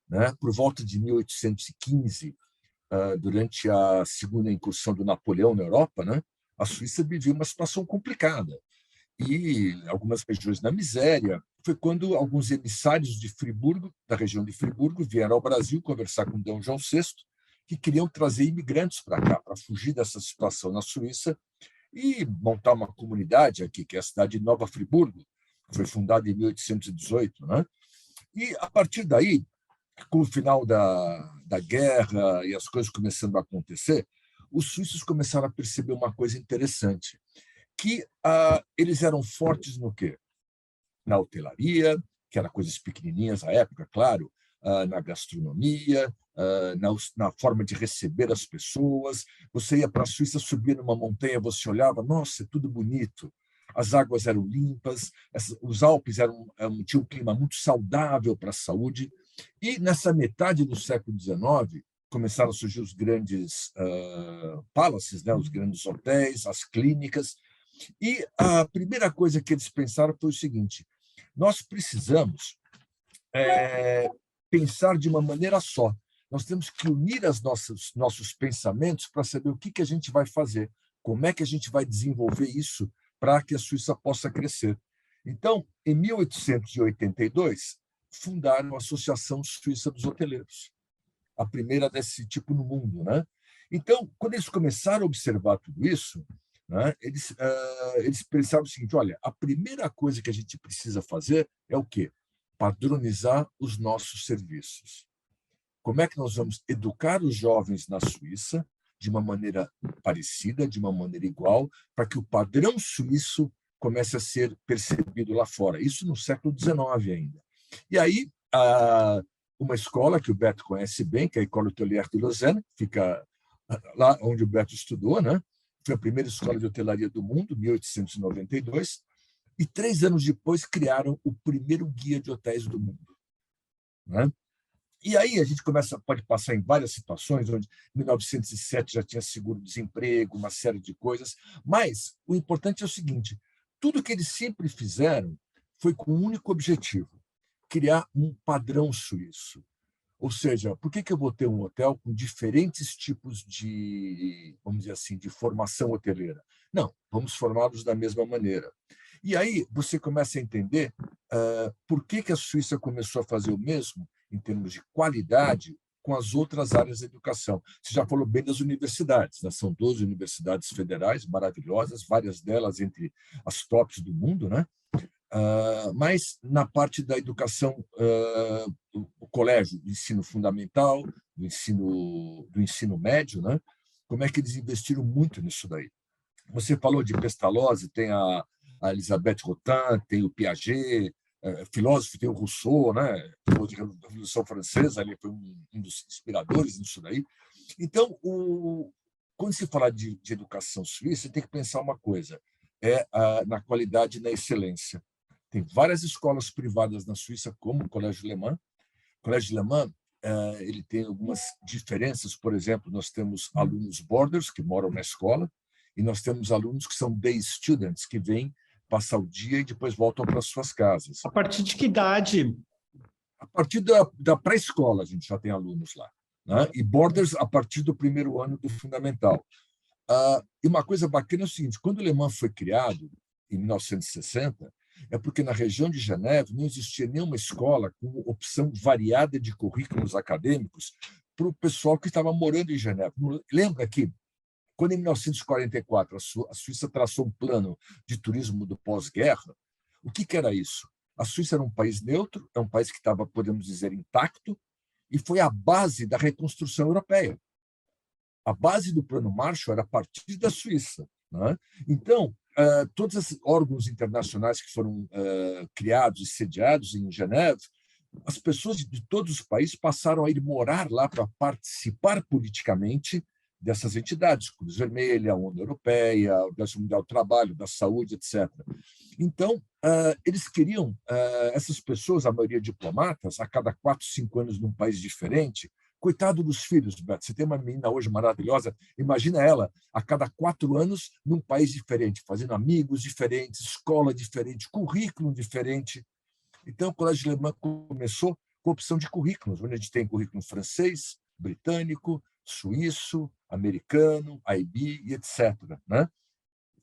Né? Por volta de 1815, durante a segunda incursão do Napoleão na Europa, né? A Suíça vivia uma situação complicada. E algumas regiões na miséria. Foi quando alguns emissários de Friburgo, da região de Friburgo, vieram ao Brasil conversar com Dom João VI, que queriam trazer imigrantes para cá, para fugir dessa situação na Suíça e montar uma comunidade aqui, que é a cidade de Nova Friburgo, que foi fundada em 1818. Né? E, a partir daí, com o final da guerra e as coisas começando a acontecer, os suíços começaram a perceber uma coisa interessante, que eles eram fortes no quê? Na hotelaria, que eram coisas pequenininhas à época, claro, na gastronomia, na forma de receber as pessoas. Você ia para a Suíça, subia numa montanha, você olhava, nossa, é tudo bonito. As águas eram limpas, os Alpes tinham um clima muito saudável para a saúde. E nessa metade do século XIX, começaram a surgir os grandes palaces, né? Os grandes hotéis, as clínicas. E a primeira coisa que eles pensaram foi o seguinte: nós precisamos pensar de uma maneira só. Nós temos que unir os nossos pensamentos para saber o que a gente vai fazer, como é que a gente vai desenvolver isso para que a Suíça possa crescer. Então, em 1882, fundaram a Associação Suíça dos Hoteleiros. a primeira desse tipo no mundo, né? Então, quando eles começaram a observar tudo isso, né, eles pensaram o seguinte: olha, a primeira coisa que a gente precisa fazer é o quê? Padronizar os nossos serviços. Como é que nós vamos educar os jovens na Suíça de uma maneira parecida, de uma maneira igual, para que o padrão suíço comece a ser percebido lá fora? Isso no século XIX ainda. E aí, uma escola que o Beto conhece bem, que é a École Hôtelière de Lausanne, fica lá onde o Beto estudou, né? Foi a primeira escola de hotelaria do mundo, 1892, e 3 anos depois criaram o primeiro guia de hotéis do mundo, né? E aí a gente pode passar em várias situações, onde em 1907 já tinha seguro-desemprego, uma série de coisas, mas o importante é o seguinte: tudo que eles sempre fizeram foi com um único objetivo: criar um padrão suíço. Ou seja, por que eu vou ter um hotel com diferentes tipos de, vamos dizer assim, de formação hoteleira? Não, vamos formá-los da mesma maneira. E aí você começa a entender por que a Suíça começou a fazer o mesmo em termos de qualidade com as outras áreas da educação. Você já falou bem das universidades, né? São 12 universidades federais maravilhosas, várias delas entre as tops do mundo, né? Mas na parte da educação, o colégio, do ensino fundamental, do ensino médio, né? Como é que eles investiram muito nisso daí? Você falou de Pestalozzi, tem a Elisabeth Rotin, tem o Piaget, filósofo, tem o Rousseau, né? Falou de Revolução Francesa, ele foi um dos inspiradores nisso daí. Então, quando se fala de educação suíça, você tem que pensar uma coisa: na qualidade e na excelência. Tem várias escolas privadas na Suíça, como o Colégio Alemão. O Colégio Alemão ele tem algumas diferenças. Por exemplo, nós temos alunos boarders, que moram na escola, e nós temos alunos que são day students, que vêm passar o dia e depois voltam para suas casas. A partir de que idade? A partir da pré-escola a gente já tem alunos lá, né? E boarders a partir do primeiro ano do fundamental. E uma coisa bacana é o seguinte: quando o Alemão foi criado, em 1960, é porque na região de Geneve não existia nenhuma escola com opção variada de currículos acadêmicos para o pessoal que estava morando em Geneve. Lembra que, quando em 1944 a Suíça traçou um plano de turismo do pós-guerra, o que era isso? A Suíça era um país neutro, é um país que estava, podemos dizer, intacto, e foi a base da reconstrução europeia. A base do Plano Marshall era a partir da Suíça, né? Então, todos esses órgãos internacionais que foram criados e sediados em Geneve, as pessoas de todos os países passaram a ir morar lá para participar politicamente dessas entidades, Cruz Vermelha, a ONU Europeia, a Organização Mundial do Trabalho, da Saúde, etc. Então, eles queriam, essas pessoas, a maioria diplomatas, a cada 4, 5 anos num país diferente. Coitado dos filhos, Beto. Você tem uma menina hoje maravilhosa, imagina ela a cada 4 anos num país diferente, fazendo amigos diferentes, escola diferente, currículo diferente. Então, o Colégio Alemão começou com a opção de currículos, onde a gente tem currículo francês, britânico, suíço, americano, IB e etc., né?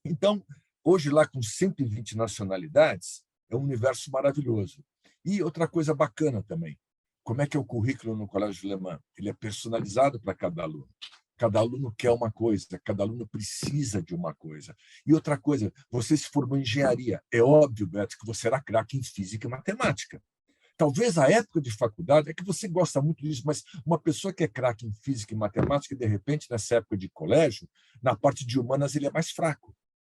Então, hoje, lá com 120 nacionalidades, é um universo maravilhoso. E outra coisa bacana também: como é que é o currículo no Colégio Alemão? Ele é personalizado para cada aluno. Cada aluno quer uma coisa, cada aluno precisa de uma coisa. E outra coisa: você se formou em engenharia. É óbvio, Beto, que você era craque em física e matemática. Talvez a época de faculdade é que você gosta muito disso, mas uma pessoa que é craque em física e matemática, de repente, nessa época de colégio, na parte de humanas, ele é mais fraco,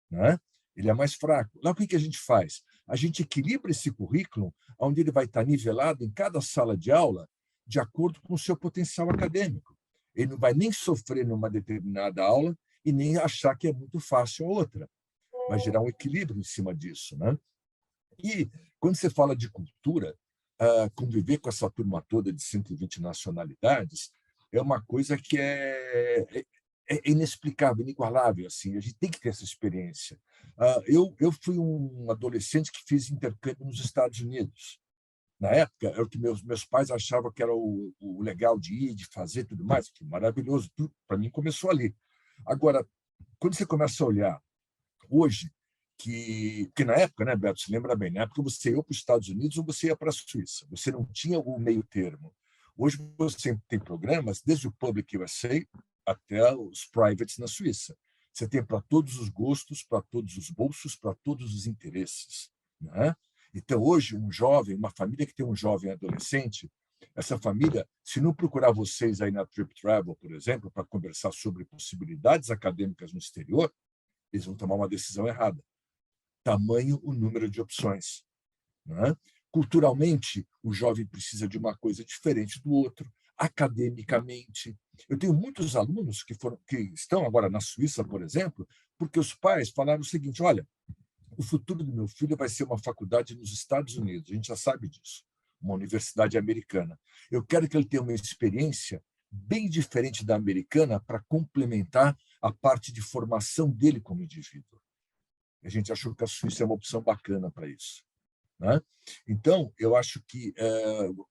né? Ele é mais fraco. Lá, o que a gente faz? A gente equilibra esse currículo, onde ele vai estar nivelado em cada sala de aula de acordo com o seu potencial acadêmico. Ele não vai nem sofrer numa determinada aula e nem achar que é muito fácil a outra. Vai gerar um equilíbrio em cima disso, né? E, quando você fala de cultura, conviver com essa turma toda de 120 nacionalidades é uma coisa que é inexplicável, inigualável. Assim. A gente tem que ter essa experiência. Eu fui um adolescente que fiz intercâmbio nos Estados Unidos. Na época, era o que meus pais achavam que era o legal de ir, de fazer, tudo mais. Que maravilhoso. Para mim, começou ali. Agora, quando você começa a olhar hoje, que na época, né, Beto, se lembra bem, na época você ia para os Estados Unidos ou você ia para a Suíça. Você não tinha o meio termo. Hoje você tem programas, desde o Public USA até os privates na Suíça. Você tem para todos os gostos, para todos os bolsos, para todos os interesses, né? Então, hoje, um jovem, uma família que tem um jovem adolescente, essa família, se não procurar vocês aí na Trip Travel, por exemplo, para conversar sobre possibilidades acadêmicas no exterior, eles vão tomar uma decisão errada. Tamanho o número de opções, né? Culturalmente, o jovem precisa de uma coisa diferente do outro. Academicamente, eu tenho muitos alunos que estão agora na Suíça, por exemplo, porque os pais falaram o seguinte: olha, o futuro do meu filho vai ser uma faculdade nos Estados Unidos, a gente já sabe disso, uma universidade americana. Eu quero que ele tenha uma experiência bem diferente da americana para complementar a parte de formação dele como indivíduo. A gente achou que a Suíça é uma opção bacana para isso, né? Então, eu acho que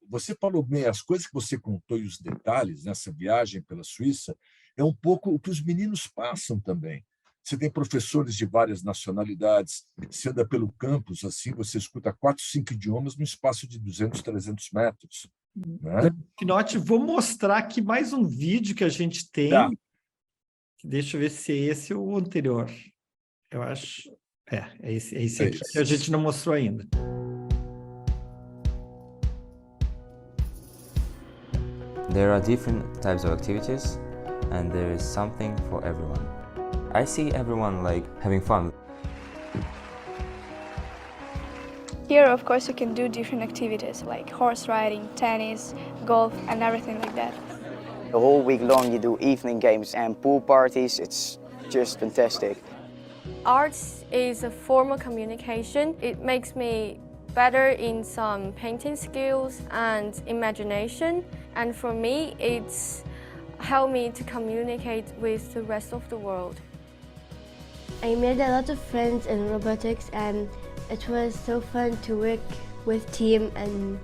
você falou bem, as coisas que você contou e os detalhes nessa viagem pela Suíça é um pouco o que os meninos passam também. Você tem professores de várias nacionalidades, você anda pelo campus, assim, você escuta 4, 5 idiomas no espaço de 200, 300 metros. Né? Pinotti, vou mostrar aqui mais um vídeo que a gente tem. Tá. Deixa eu ver se é esse ou o anterior. Eu acho... É esse aqui que a gente não mostrou ainda. There are different types of activities, and there is something for everyone. I see everyone like having fun. Here, of course, you can do different activities like horse riding, tennis, golf, and everything like that. The whole week long you do evening games and pool parties. It's just fantastic. Arts is a form of communication. It makes me better in some painting skills and imagination. And for me, it's helped me to communicate with the rest of the world. I made a lot of friends in robotics, and it was so fun to work with team and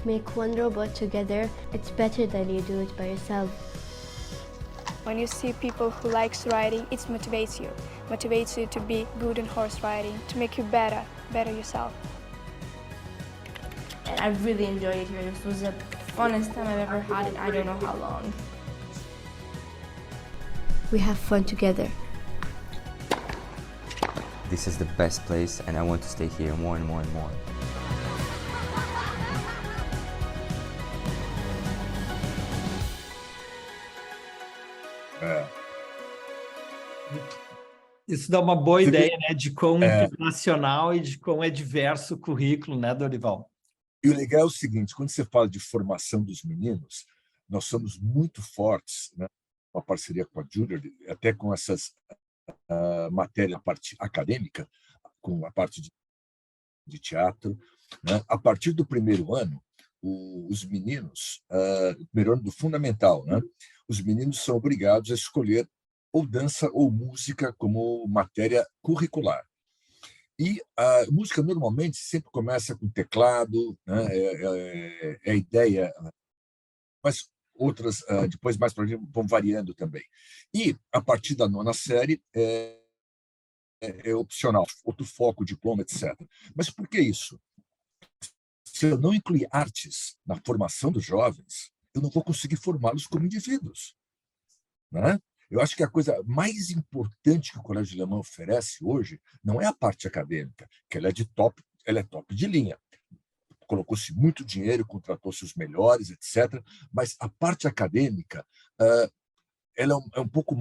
make one robot together. It's better than you do it by yourself. When you see people who likes riding, it motivates you to be good in horse riding, to make you better yourself. And I really enjoyed it here. This was the funnest time I've ever had in I don't know how long. We have fun together. This is the best place, and I want to stay here more and more and more. Isso dá uma boa ideia, né, de quão internacional e de quão é diverso o currículo, né, Dorival? E o legal é o seguinte: quando você fala de formação dos meninos, nós somos muito fortes, né, uma parceria com a Junior, até com essas matérias, a parte acadêmica, com a parte de teatro, né? A partir do primeiro ano, os meninos, primeiro ano do fundamental, né, os meninos são obrigados a escolher ou dança ou música como matéria curricular. E a música normalmente sempre começa com teclado, né? É a ideia, mas outras, depois mais para frente, vão variando também. E, a partir da 9ª série, é opcional, outro foco, diploma, etc. Mas por que isso? Se eu não incluir artes na formação dos jovens, eu não vou conseguir formá-los como indivíduos, né? Eu acho que a coisa mais importante que o Colégio Alemão oferece hoje não é a parte acadêmica, que ela é top de linha. Colocou-se muito dinheiro, contratou-se os melhores, etc. Mas a parte acadêmica, ela é um pouco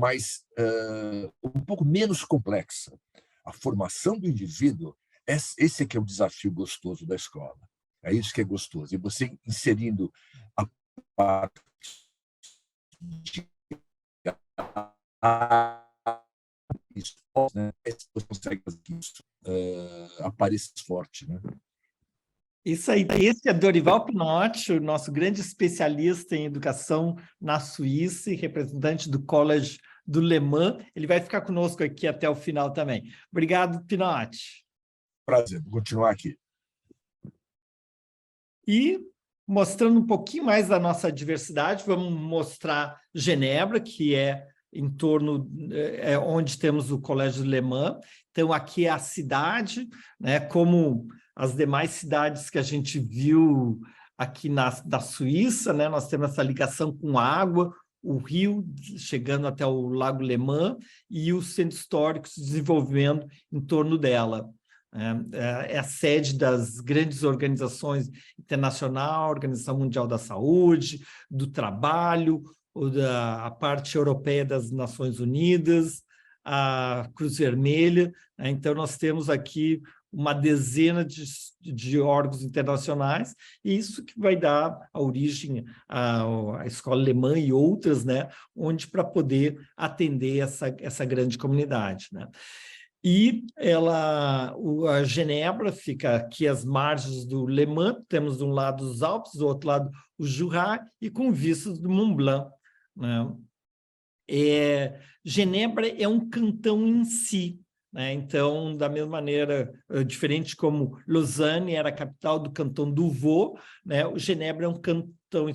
menos complexa. A formação do indivíduo, esse é que é o desafio gostoso da escola. É isso que é gostoso. E você inserindo a parte de né, você consegue fazer isso apareça forte, né? Isso aí, esse é Dorival Pinotti, o nosso grande especialista em educação na Suíça e representante do College do Le Mans. Ele vai ficar conosco aqui até o final também. Obrigado, Pinotti. Prazer, vou continuar aqui. E, mostrando um pouquinho mais da nossa diversidade, vamos mostrar Genebra, que é em torno, onde temos o Colégio do Le Mans. Então, aqui é a cidade, né, como as demais cidades que a gente viu aqui da Suíça, né? Nós temos essa ligação com a água, o rio chegando até o Lago Le Mans e o centro histórico se desenvolvendo em torno dela. É a sede das grandes organizações internacionais, Organização Mundial da Saúde, do Trabalho, ou da parte europeia das Nações Unidas, a Cruz Vermelha. Então, nós temos aqui uma dezena de órgãos internacionais, e isso que vai dar a origem à Escola Alemã e outras, né, onde para poder atender essa grande comunidade, né? E a Genebra fica aqui às margens do Le Mans, temos de um lado os Alpes, do outro lado o Jura, e com vistas do Mont Blanc, né? Genebra é um cantão em si, né? Então, da mesma maneira, diferente como Lausanne era a capital do cantão do Vaud, né? O Genebra é um cantão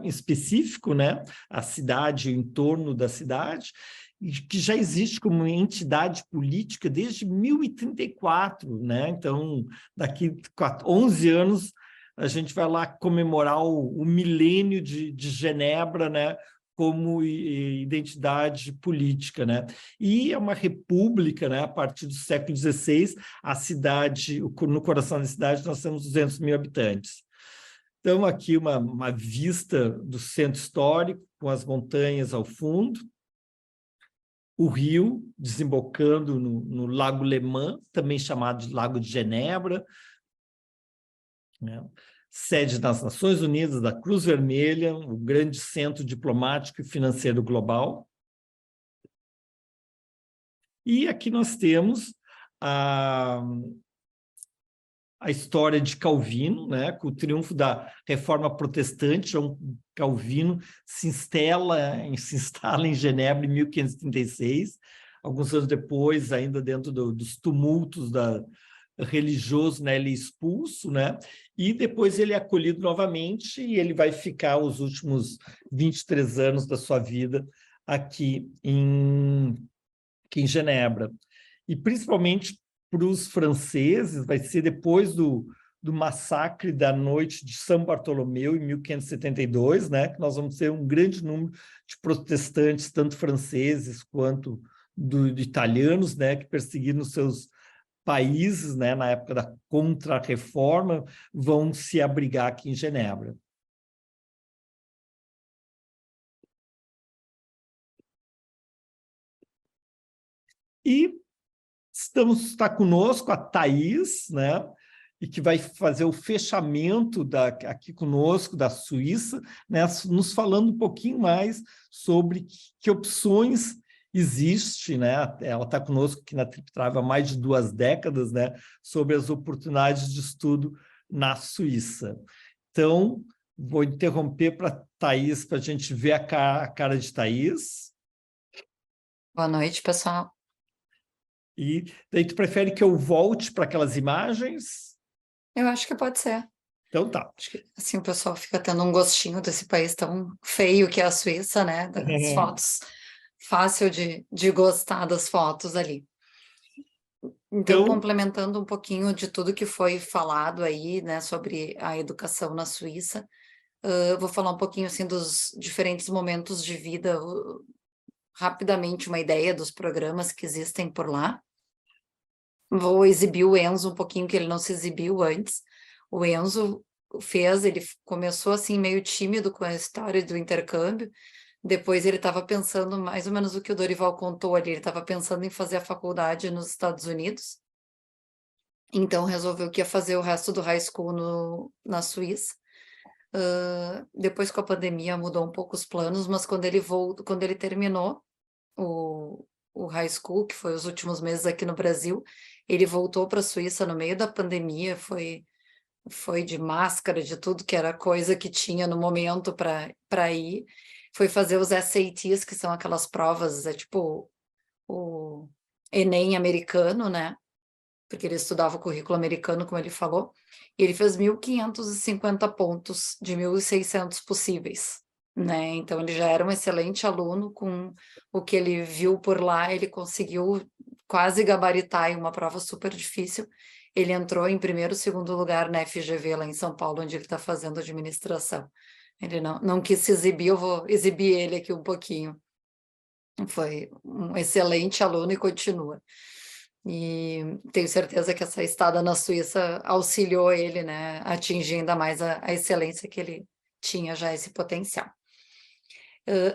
específico, né? A cidade, o entorno da cidade, que já existe como entidade política desde 1034, né? Então, daqui 11 anos, a gente vai lá comemorar o milênio de Genebra, né? Como identidade política, né? E é uma república, né? A partir do século XVI, a cidade, no coração da cidade, nós temos 200 mil habitantes. Então, aqui uma vista do centro histórico, com as montanhas ao fundo, o rio desembocando no Lago Le Mans, também chamado de Lago de Genebra, né? Sede das Nações Unidas, da Cruz Vermelha, o grande centro diplomático e financeiro global. E aqui nós temos a história de Calvino, né? Com o triunfo da Reforma Protestante. João Calvino se instala em Genebra em 1536, alguns anos depois, ainda dentro dos tumultos religioso, né, ele é expulso, né, e depois ele é acolhido novamente e ele vai ficar os últimos 23 anos da sua vida aqui em Genebra. E principalmente para os franceses, vai ser depois do massacre da noite de São Bartolomeu, em 1572, né, que nós vamos ter um grande número de protestantes, tanto franceses quanto de italianos, né, que perseguiram seus países, né, na época da Contra-Reforma, vão se abrigar aqui em Genebra. E está conosco a Thaís, né, e que vai fazer o fechamento aqui conosco da Suíça, né, nos falando um pouquinho mais sobre que opções existe, né? Ela está conosco aqui na TripTravel há mais de 2 décadas, né? Sobre as oportunidades de estudo na Suíça. Então, vou interromper para a Thaís, para a gente ver a cara de Thaís. Boa noite, pessoal. E daí tu prefere que eu volte para aquelas imagens? Eu acho que pode ser. Então tá. Acho que assim o pessoal fica tendo um gostinho desse país tão feio que é a Suíça, né? Das fotos. Fácil de gostar das fotos ali. Então, complementando um pouquinho de tudo que foi falado aí, né, sobre a educação na Suíça, vou falar um pouquinho, assim, dos diferentes momentos de vida, rapidamente uma ideia dos programas que existem por lá. Vou exibir o Enzo um pouquinho, que ele não se exibiu antes. O Enzo ele começou, assim, meio tímido com a história do intercâmbio. Depois ele estava pensando mais ou menos o que o Dorival contou ali, ele estava pensando em fazer a faculdade nos Estados Unidos, então resolveu que ia fazer o resto do high school na Suíça. Depois com a pandemia mudou um pouco os planos, mas quando ele terminou o high school, que foi os últimos meses aqui no Brasil, ele voltou para a Suíça no meio da pandemia, foi de máscara, de tudo que era coisa que tinha no momento para ir. Foi fazer os SATs, que são aquelas provas, tipo o Enem americano, né? Porque ele estudava o currículo americano, como ele falou, e ele fez 1.550 pontos de 1.600 possíveis, né? Então, ele já era um excelente aluno, com o que ele viu por lá, ele conseguiu quase gabaritar em uma prova super difícil. Ele entrou em primeiro e segundo lugar na FGV, lá em São Paulo, onde ele está fazendo administração. Ele não quis se exibir, eu vou exibir ele aqui um pouquinho. Foi um excelente aluno e continua. E tenho certeza que essa estada na Suíça auxiliou ele, né, a atingir ainda mais a excelência que ele tinha já, esse potencial.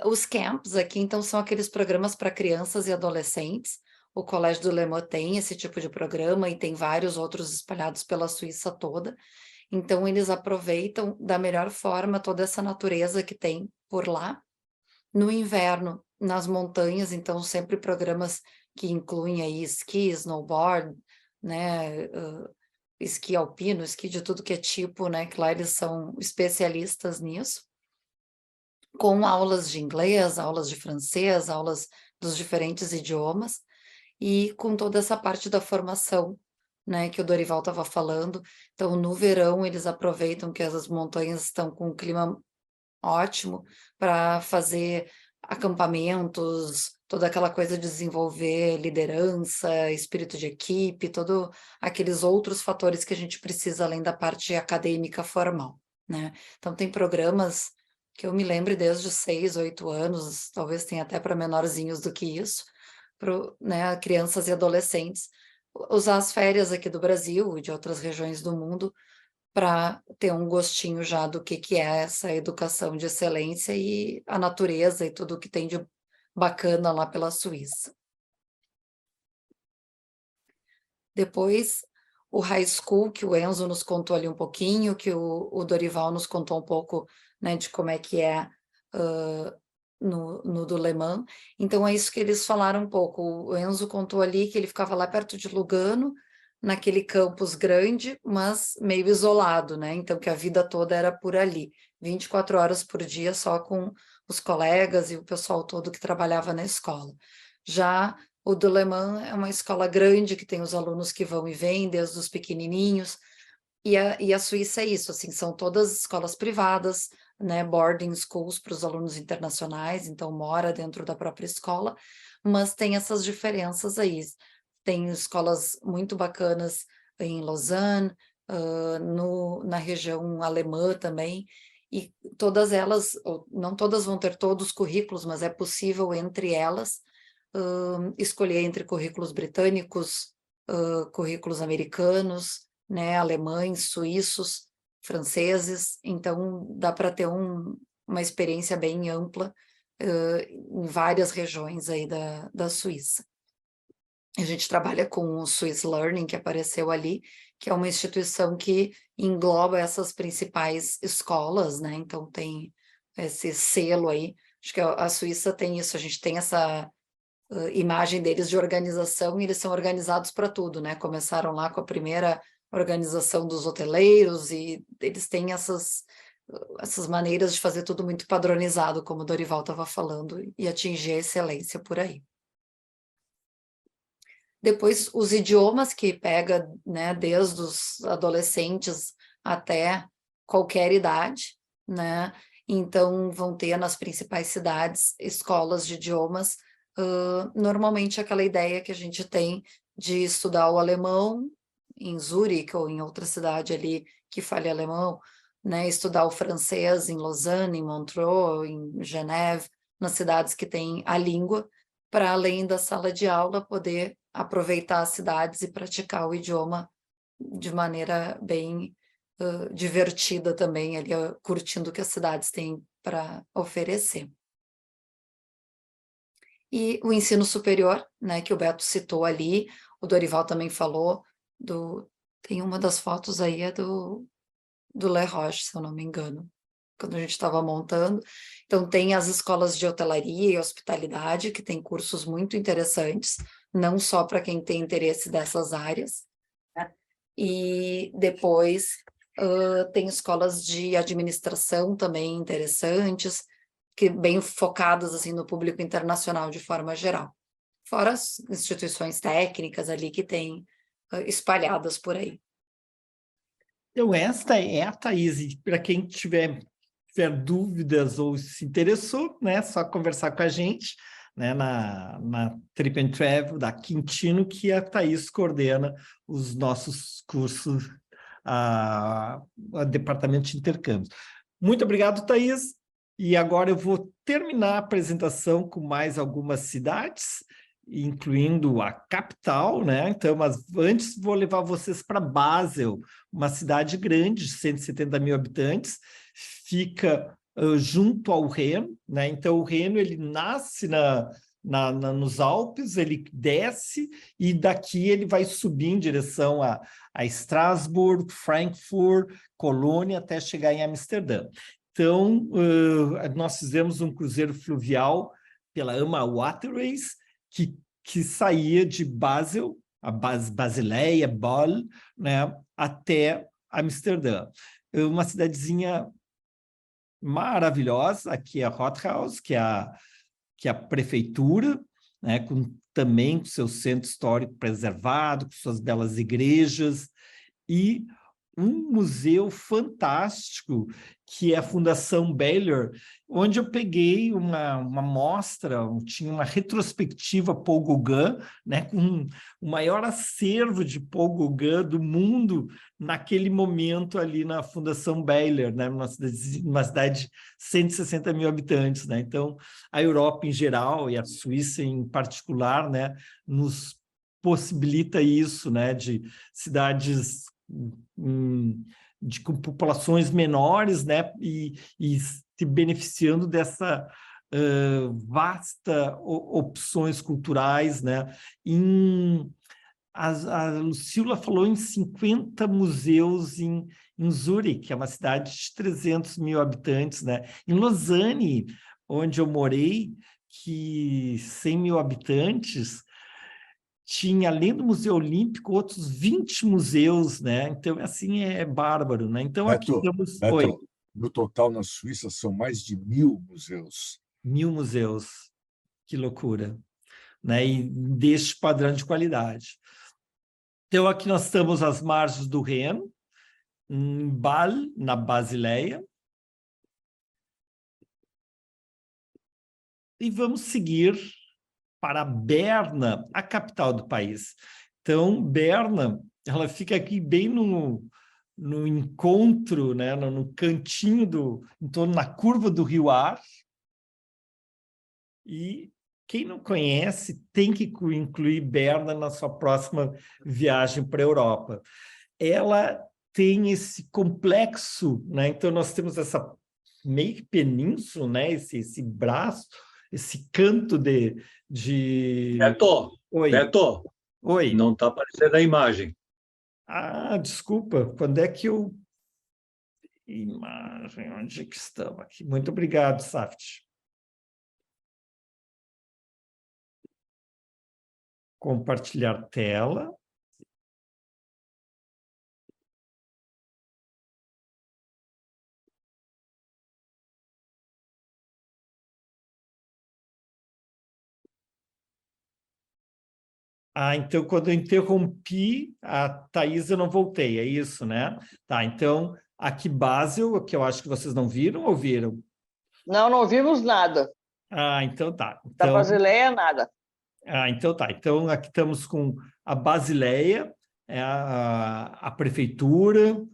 Os camps aqui, então, são aqueles programas para crianças e adolescentes. O Colégio do Le Mans tem esse tipo de programa e tem vários outros espalhados pela Suíça toda. Então, eles aproveitam da melhor forma toda essa natureza que tem por lá. No inverno, nas montanhas, então, sempre programas que incluem aí esqui, snowboard, né, esqui alpino, esqui de tudo que é tipo, né, que lá eles são especialistas nisso. Com aulas de inglês, aulas de francês, aulas dos diferentes idiomas, e com toda essa parte da formação, né, que o Dorival estava falando. Então, no verão, eles aproveitam que as montanhas estão com um clima ótimo para fazer acampamentos, toda aquela coisa de desenvolver liderança, espírito de equipe, todos aqueles outros fatores que a gente precisa além da parte acadêmica formal, né? Então, tem programas que eu me lembro desde 6, 8 anos, talvez tenha até para menorzinhos do que isso, para, né, crianças e adolescentes, usar as férias aqui do Brasil e de outras regiões do mundo para ter um gostinho já do que é essa educação de excelência e a natureza e tudo que tem de bacana lá pela Suíça. Depois, o high school, que o Enzo nos contou ali um pouquinho, que o Dorival nos contou um pouco, né, de como é que é no do Le Mans. Então, é isso que eles falaram um pouco. O Enzo contou ali que ele ficava lá perto de Lugano, naquele campus grande, mas meio isolado, né? Então, que a vida toda era por ali, 24 horas por dia, só com os colegas e o pessoal todo que trabalhava na escola. Já o do Le Mans é uma escola grande, que tem os alunos que vão e vêm, desde os pequenininhos, e a Suíça é isso, assim, são todas escolas privadas, né, boarding schools para os alunos internacionais, então mora dentro da própria escola, mas tem essas diferenças aí. Tem escolas muito bacanas em Lausanne, na região alemã também, e todas elas, não todas vão ter todos os currículos, mas é possível entre elas escolher entre currículos britânicos, currículos americanos, né, alemães, suíços, franceses, então dá para ter uma experiência bem ampla em várias regiões aí da Suíça. A gente trabalha com o Swiss Learning, que apareceu ali, que é uma instituição que engloba essas principais escolas, né? Então tem esse selo aí. Acho que a Suíça tem isso, a gente tem essa imagem deles de organização, e eles são organizados para tudo, né? Começaram lá com a primeira organização dos hoteleiros, e eles têm essas maneiras de fazer tudo muito padronizado, como o Dorival estava falando, e atingir a excelência por aí. Depois, os idiomas, que pega, né, desde os adolescentes até qualquer idade, né? Então, vão ter nas principais cidades escolas de idiomas, normalmente aquela ideia que a gente tem de estudar o alemão em Zurique ou em outra cidade ali que fale alemão, né? Estudar o francês em Lausanne, em Montreux, em Geneve, nas cidades que têm a língua, para além da sala de aula poder aproveitar as cidades e praticar o idioma de maneira bem divertida também, ali, curtindo o que as cidades têm para oferecer. E o ensino superior, né, que o Beto citou ali, o Dorival também falou, tem uma das fotos aí, é do Le Roche, se eu não me engano, quando a gente estava montando. Então, tem as escolas de hotelaria e hospitalidade, que tem cursos muito interessantes, não só para quem tem interesse dessas áreas, né? E depois tem escolas de administração também interessantes, que bem focadas assim, no público internacional de forma geral. Fora as instituições técnicas ali que tem espalhadas por aí. Então, esta é a Thaís. Para quem tiver dúvidas ou se interessou, né, só conversar com a gente. né, na Trip and Travel da Quintino, que a Thaís coordena os nossos cursos, a Departamento de Intercâmbios. Muito obrigado, Thaís. E agora eu vou terminar a apresentação com mais algumas cidades, incluindo a capital, né? Então, mas antes vou levar vocês para Basel, uma cidade grande, de 170 mil habitantes, fica junto ao Reno, né? Então, o Reno, ele nasce nos Alpes, ele desce e daqui ele vai subir em direção a Estrasburgo, Frankfurt, Colônia, até chegar em Amsterdã. Então, nós fizemos um cruzeiro fluvial pela AMA Waterways, que saía de Basel, a Basileia, Bol, né, até Amsterdã. Uma cidadezinha maravilhosa, aqui é a Rothaus, que é a prefeitura, né, também com seu centro histórico preservado, com suas belas igrejas, e um museu fantástico, que é a Fundação Baylor, onde eu peguei uma mostra, tinha uma retrospectiva Paul Gauguin, né, com o maior acervo de Paul Gauguin do mundo naquele momento ali na Fundação Baylor, né, uma cidade de 160 mil habitantes, né? Então, a Europa em geral e a Suíça em particular, né, nos possibilita isso, né, de cidades com populações menores, né, e se beneficiando dessa vasta opções culturais, né. A Lucila falou em 50 museus em Zurique, que é uma cidade de 300 mil habitantes, né. Em Lausanne, onde eu morei, que 100 mil habitantes, tinha, além do Museu Olímpico, outros 20 museus, né? Então, assim, é bárbaro, né? Então, Beto, aqui temos... Beto, Oi. no total, na Suíça, são mais de 1000 museus. 1000 museus. Que loucura. Né? E deste padrão de qualidade. Então, aqui nós estamos às margens do Reno, em Bâle, na Basileia. E vamos seguir para Berna, a capital do país. Então, Berna, ela fica aqui bem no encontro, né, no cantinho em torno na curva do Rio Ar. E quem não conhece tem que incluir Berna na sua próxima viagem para a Europa. Ela tem esse complexo, né? Então nós temos essa meio que península, né? Esse braço, esse canto de... Beto, Oi. Beto, Oi. Não está aparecendo a imagem. Ah, desculpa, quando é que eu... Imagem, onde que estamos aqui? Muito obrigado, Saft. Compartilhar tela. Ah, então, quando eu interrompi a Thaís, eu não voltei, é isso, né? Tá, então, aqui Basel, que eu acho que vocês não viram ou viram? Não vimos nada. Ah, então tá. Da Então, Basileia, nada. Ah, então tá. Então, aqui estamos com a Basileia, a prefeitura,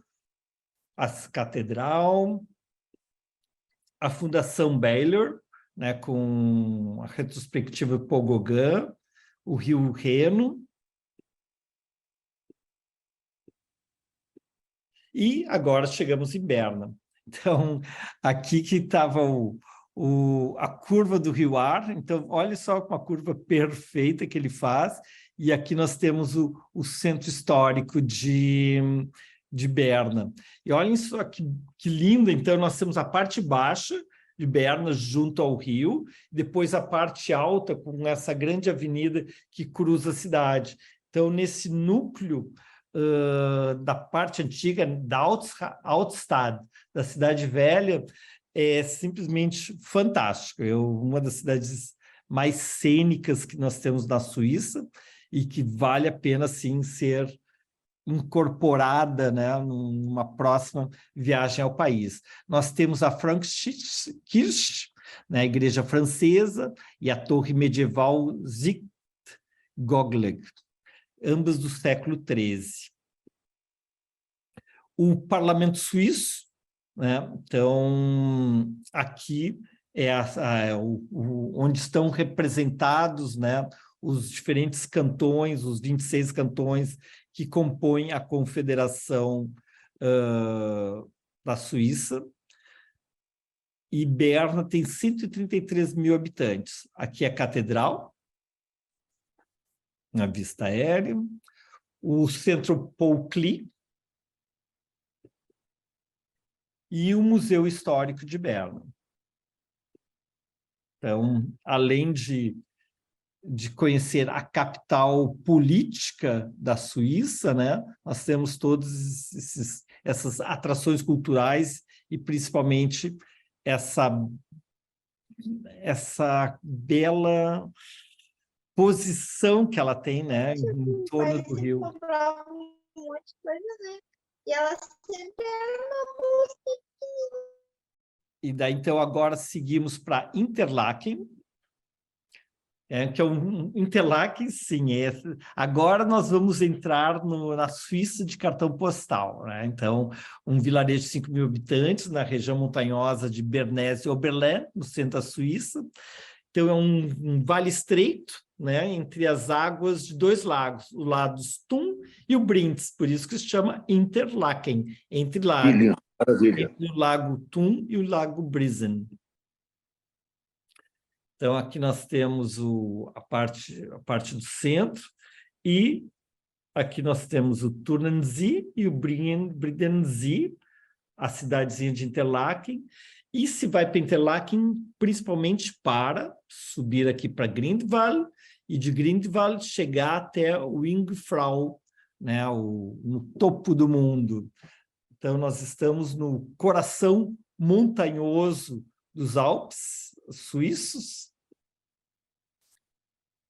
a catedral, a Fundação Baylor, né, com a retrospectiva Paul Gauguin, o Rio Reno. E agora chegamos em Berna. Então, aqui que estava a curva do Rio Ar. Então, olha só uma curva perfeita que ele faz. E aqui nós temos o centro histórico de Berna. E olhem só que lindo. Então, nós temos a parte baixa de Berna, junto ao rio, depois a parte alta, com essa grande avenida que cruza a cidade. Então, nesse núcleo da parte antiga, da Altstadt, da Cidade Velha, é simplesmente fantástico. Uma das cidades mais cênicas que nós temos na Suíça e que vale a pena, sim, ser incorporada, né, numa próxima viagem ao país. Nós temos a Frankkirche, né? A igreja francesa e a torre medieval Ziegfeld, ambas do século XIII. O parlamento suíço, né? Então, aqui é onde estão representados, né, os diferentes cantões, os 26 cantões que compõem a Confederação da Suíça. E Berna tem 133 mil habitantes. Aqui é a catedral, na vista aérea, o Centro Paul Klee e o Museu Histórico de Berna. Então, além de conhecer a capital política da Suíça, né, nós temos todas essas atrações culturais e, principalmente, essa bela posição que ela tem, né, em torno do rio. Compravam um monte de coisa, né? E ela sempre era uma bolsa. E daí, então, agora seguimos para Interlaken, que é Interlaken, sim. Agora nós vamos entrar na Suíça de cartão postal, né? Então, um vilarejo de 5 mil habitantes na região montanhosa de Bernese-Oberland, no centro da Suíça. Então, é um vale estreito, né, entre as águas de 2 lagos, o lado Thun e o Brinz, por isso que se chama Interlaken, entre lagos, entre o lago Thun e o lago Brisen. Então, aqui nós temos a parte do centro, e aqui nós temos o Turnensee e o Bridensee, a cidadezinha de Interlaken. E se vai para Interlaken, principalmente para subir aqui para Grindwald, e de Grindwald chegar até o Jungfrau, né, no topo do mundo. Então, nós estamos no coração montanhoso dos Alpes suíços.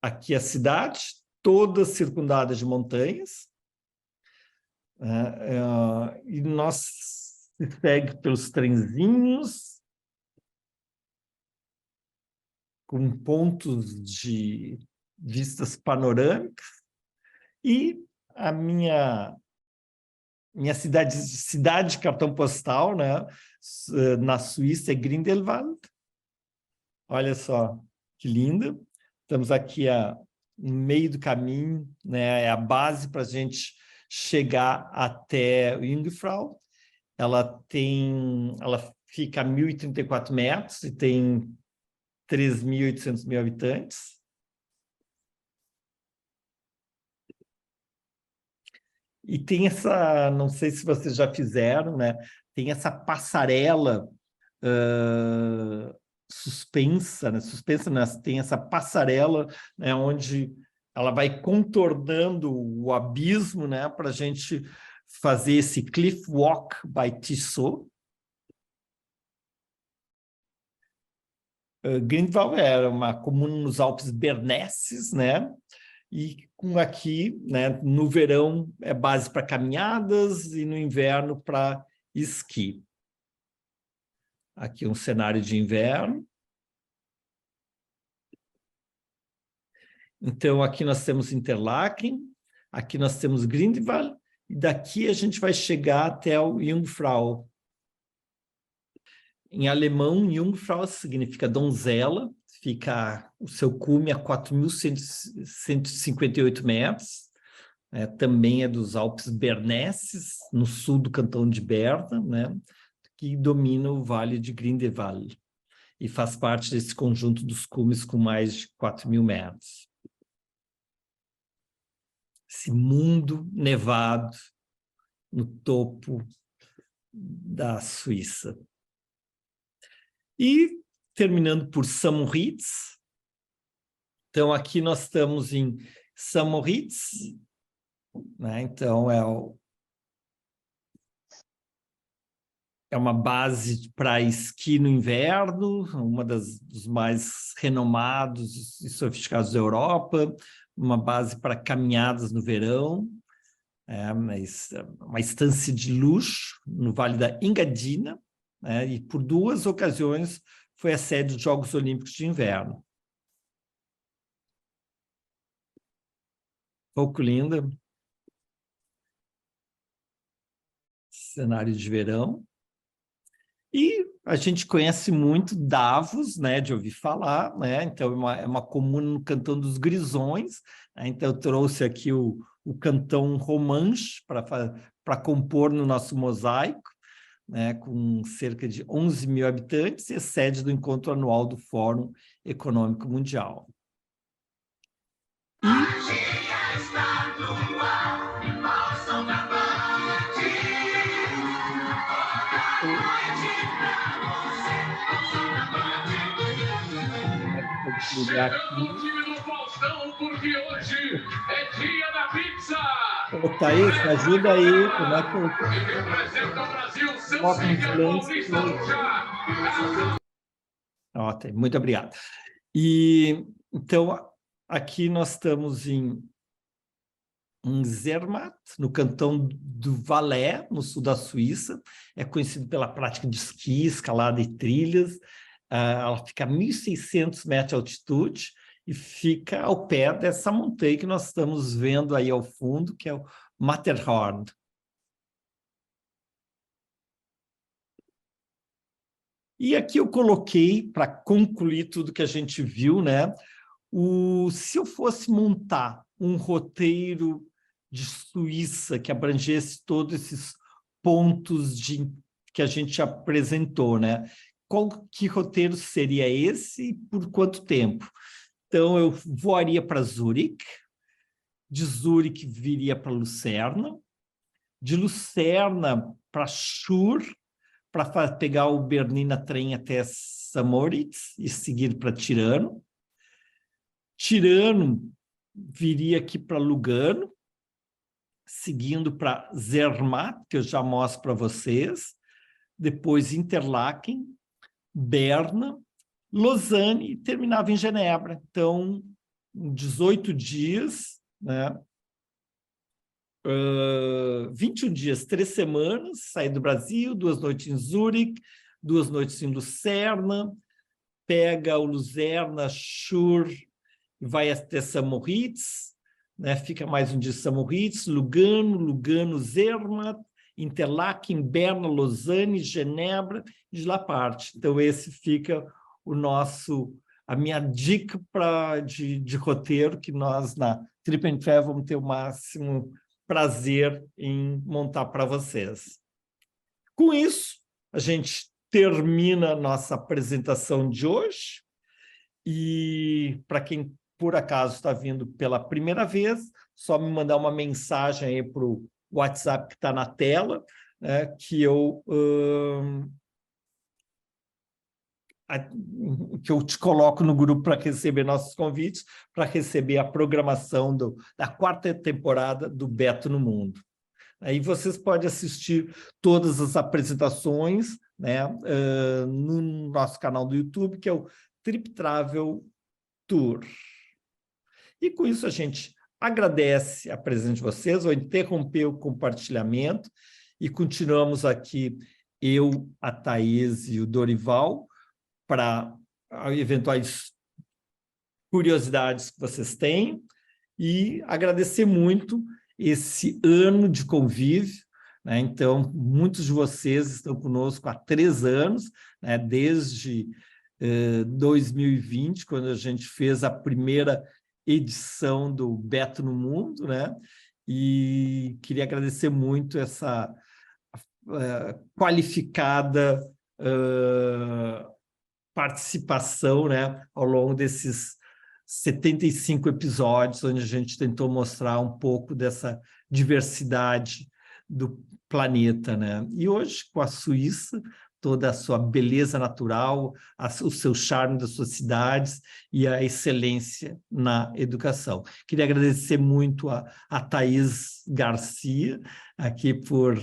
Aqui a cidade, toda circundada de montanhas. E nós se segue pelos trenzinhos, com pontos de vistas panorâmicas, e a minha cidade de cartão postal, né, na Suíça, é Grindelwald. Olha só que linda. Estamos aqui no meio do caminho, né, é a base para a gente chegar até o Jungfrau. Ela fica a 1.034 metros e tem 3.800 mil habitantes. E tem não sei se vocês já fizeram, né? Tem essa passarela suspensa, né? Tem essa passarela, né, onde ela vai contornando o abismo, né, para a gente fazer esse Cliff Walk by Tissot. Grindwald era uma comuna nos Alpes bernesses, né? E aqui, né, no verão é base para caminhadas e no inverno para esqui. Aqui um cenário de inverno. Então, aqui nós temos Interlaken, aqui nós temos Grindwald, e daqui a gente vai chegar até o Jungfrau. Em alemão, Jungfrau significa donzela, fica o seu cume a 4.158 metros, também é dos Alpes bernesses, no sul do cantão de Berna, né, que domina o Vale de Grindelwald, e faz parte desse conjunto dos cumes com mais de 4.000 metros. Esse mundo nevado no topo da Suíça. E terminando por St. Moritz. Então, aqui nós estamos em St. Moritz, né? Então, é uma base para esqui no inverno, uma dos mais renomados e sofisticados da Europa, uma base para caminhadas no verão, mas uma estância de luxo no Vale da Engadina, e por 2 ocasiões foi a sede dos Jogos Olímpicos de Inverno. Pouco linda. Cenário de verão. E a gente conhece muito Davos, né, de ouvir falar, né? Então é uma comuna no Cantão dos Grisões, né? Então eu trouxe aqui o Cantão Romanche para compor no nosso mosaico, né, com cerca de 11 mil habitantes, e é sede do encontro anual do Fórum Econômico Mundial. Ô, Thaís, ajuda aí, como é que eu coloco no silêncio? Ótimo, muito obrigado. E, então, aqui nós estamos em Zermatt, no cantão do Valais, no sul da Suíça. É conhecido pela prática de esqui, escalada e trilhas. Ela fica a 1.600 metros de altitude e fica ao pé dessa montanha que nós estamos vendo aí ao fundo, que é o Matterhorn. E aqui eu coloquei, para concluir tudo que a gente viu, né? Se eu fosse montar um roteiro de Suíça que abrangesse todos esses pontos que a gente apresentou, né? Que roteiro seria esse e por quanto tempo? Então, eu voaria para Zurique, de Zurique viria para Lucerna, de Lucerna para Chur, para pegar o Bernina Trem até St. e seguir para Tirano. Tirano viria aqui para Lugano, seguindo para Zermatt, que eu já mostro para vocês, depois Interlaken, Berna, Lausanne e terminava em Genebra. Então, 18 dias, né? 21 dias, 3 semanas, sair do Brasil, 2 noites em Zurique, 2 noites em Lucerna, pega o Lucerna, Chur, vai até St. né? Fica mais um dia em St. Lugano, Zermatt, Interlaken, Berna, Lausanne, Genebra e de lá parte. Então, esse fica a minha dica de roteiro que nós, na Trip and Travel, vamos ter o máximo prazer em montar para vocês. Com isso, a gente termina a nossa apresentação de hoje. E para quem, por acaso, está vindo pela primeira vez, só me mandar uma mensagem aí para o WhatsApp que está na tela, né, que eu te coloco no grupo para receber nossos convites, para receber a programação da 4ª temporada do Beto no Mundo. Aí vocês podem assistir todas as apresentações, né, no nosso canal do YouTube, que é o Trip Travel Tour. E com isso a gente agradece a presença de vocês, vou interromper o compartilhamento e continuamos aqui, eu, a Thaís e o Dorival, para eventuais curiosidades que vocês têm e agradecer muito esse ano de convívio, né? Então, muitos de vocês estão conosco há 3 anos, né? Desde 2020, quando a gente fez a primeira edição do Beto no Mundo, né? E queria agradecer muito essa qualificada participação, né, ao longo desses 75 episódios, onde a gente tentou mostrar um pouco dessa diversidade do planeta, né? E hoje, com a Suíça, toda a sua beleza natural, o seu charme das suas cidades e a excelência na educação. Queria agradecer muito a Thaís Garcia, aqui por...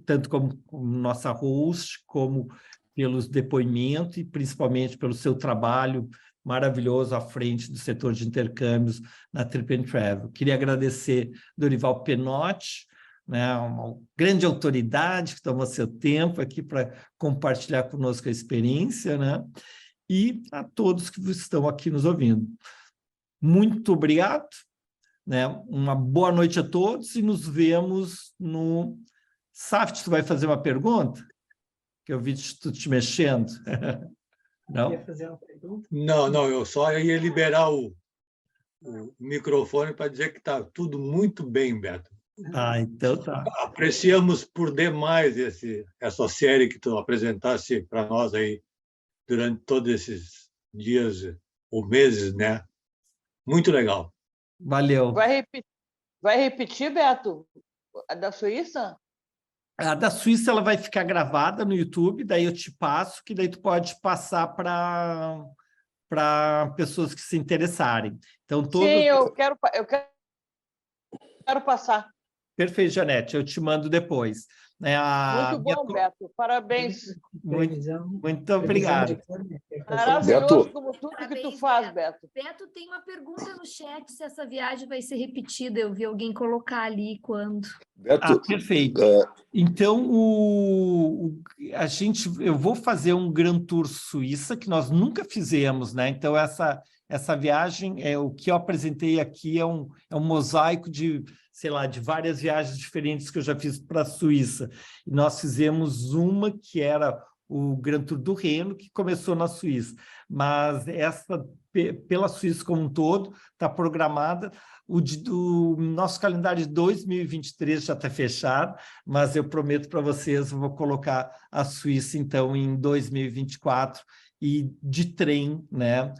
tanto como nossa host, como pelos depoimentos e principalmente pelo seu trabalho maravilhoso à frente do setor de intercâmbios na Trip and Travel. Queria agradecer Dorival Penotti, né, uma grande autoridade que tomou seu tempo aqui para compartilhar conosco a experiência, né? E a todos que estão aqui nos ouvindo. Muito obrigado, né? Uma boa noite a todos e nos vemos no... Saft, tu vai fazer uma pergunta? Que eu vi tu te mexendo. Não? Quer fazer uma pergunta? Não, eu só ia liberar o microfone para dizer que está tudo muito bem, Beto. Ah, então tá. Apreciamos por demais essa série que tu apresentaste para nós aí durante todos esses dias ou meses, né? Muito legal. Valeu. Vai repetir, Beto? A da Suíça? A da Suíça ela vai ficar gravada no YouTube, daí eu te passo, que daí tu pode passar para pessoas que se interessarem. Então, Sim, eu quero passar. Perfeito, Janete, eu te mando depois. Muito bom, Beto. Parabéns. Muito obrigado. Maravilhoso como tudo que tu faz, Beto. Beto, tem uma pergunta no chat se essa viagem vai ser repetida. Eu vi alguém colocar ali quando. Beto, perfeito. Então, eu vou fazer um Grand Tour Suíça, que nós nunca fizemos, né? Então, essa viagem, o que eu apresentei aqui é um mosaico de, sei lá, de várias viagens diferentes que eu já fiz para a Suíça. E nós fizemos uma que era o Grand Tour do Reno, que começou na Suíça. Mas essa, pela Suíça como um todo, está programada. O nosso calendário de 2023 já está fechado, mas eu prometo para vocês, eu vou colocar a Suíça, então, em 2024, e de trem, né?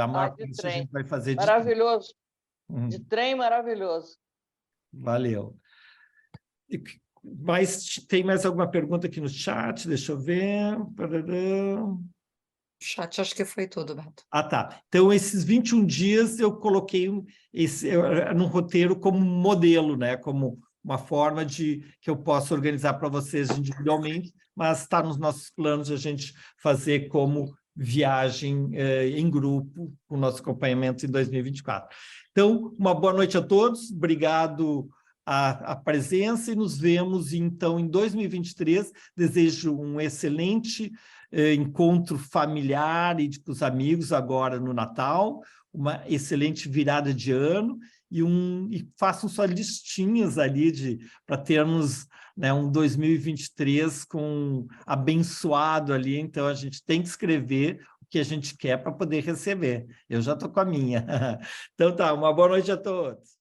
A maior parte a gente vai fazer de maravilhoso. De trem, maravilhoso. Valeu. Mas tem mais alguma pergunta aqui no chat? Deixa eu ver. O chat, acho que foi tudo, Beto. Ah, tá. Então, esses 21 dias eu coloquei num roteiro como modelo, né? Como uma forma que eu possa organizar para vocês individualmente, mas está nos nossos planos a gente fazer como viagem em grupo, com o nosso acompanhamento em 2024. Então, uma boa noite a todos, obrigado a presença e nos vemos, então, em 2023. Desejo um excelente encontro familiar e com os amigos agora no Natal, uma excelente virada de ano e façam só listinhas ali para termos, né, um 2023 abençoado ali. Então, a gente tem que escrever o que a gente quer para poder receber. Eu já estou com a minha. Então, tá, uma boa noite a todos.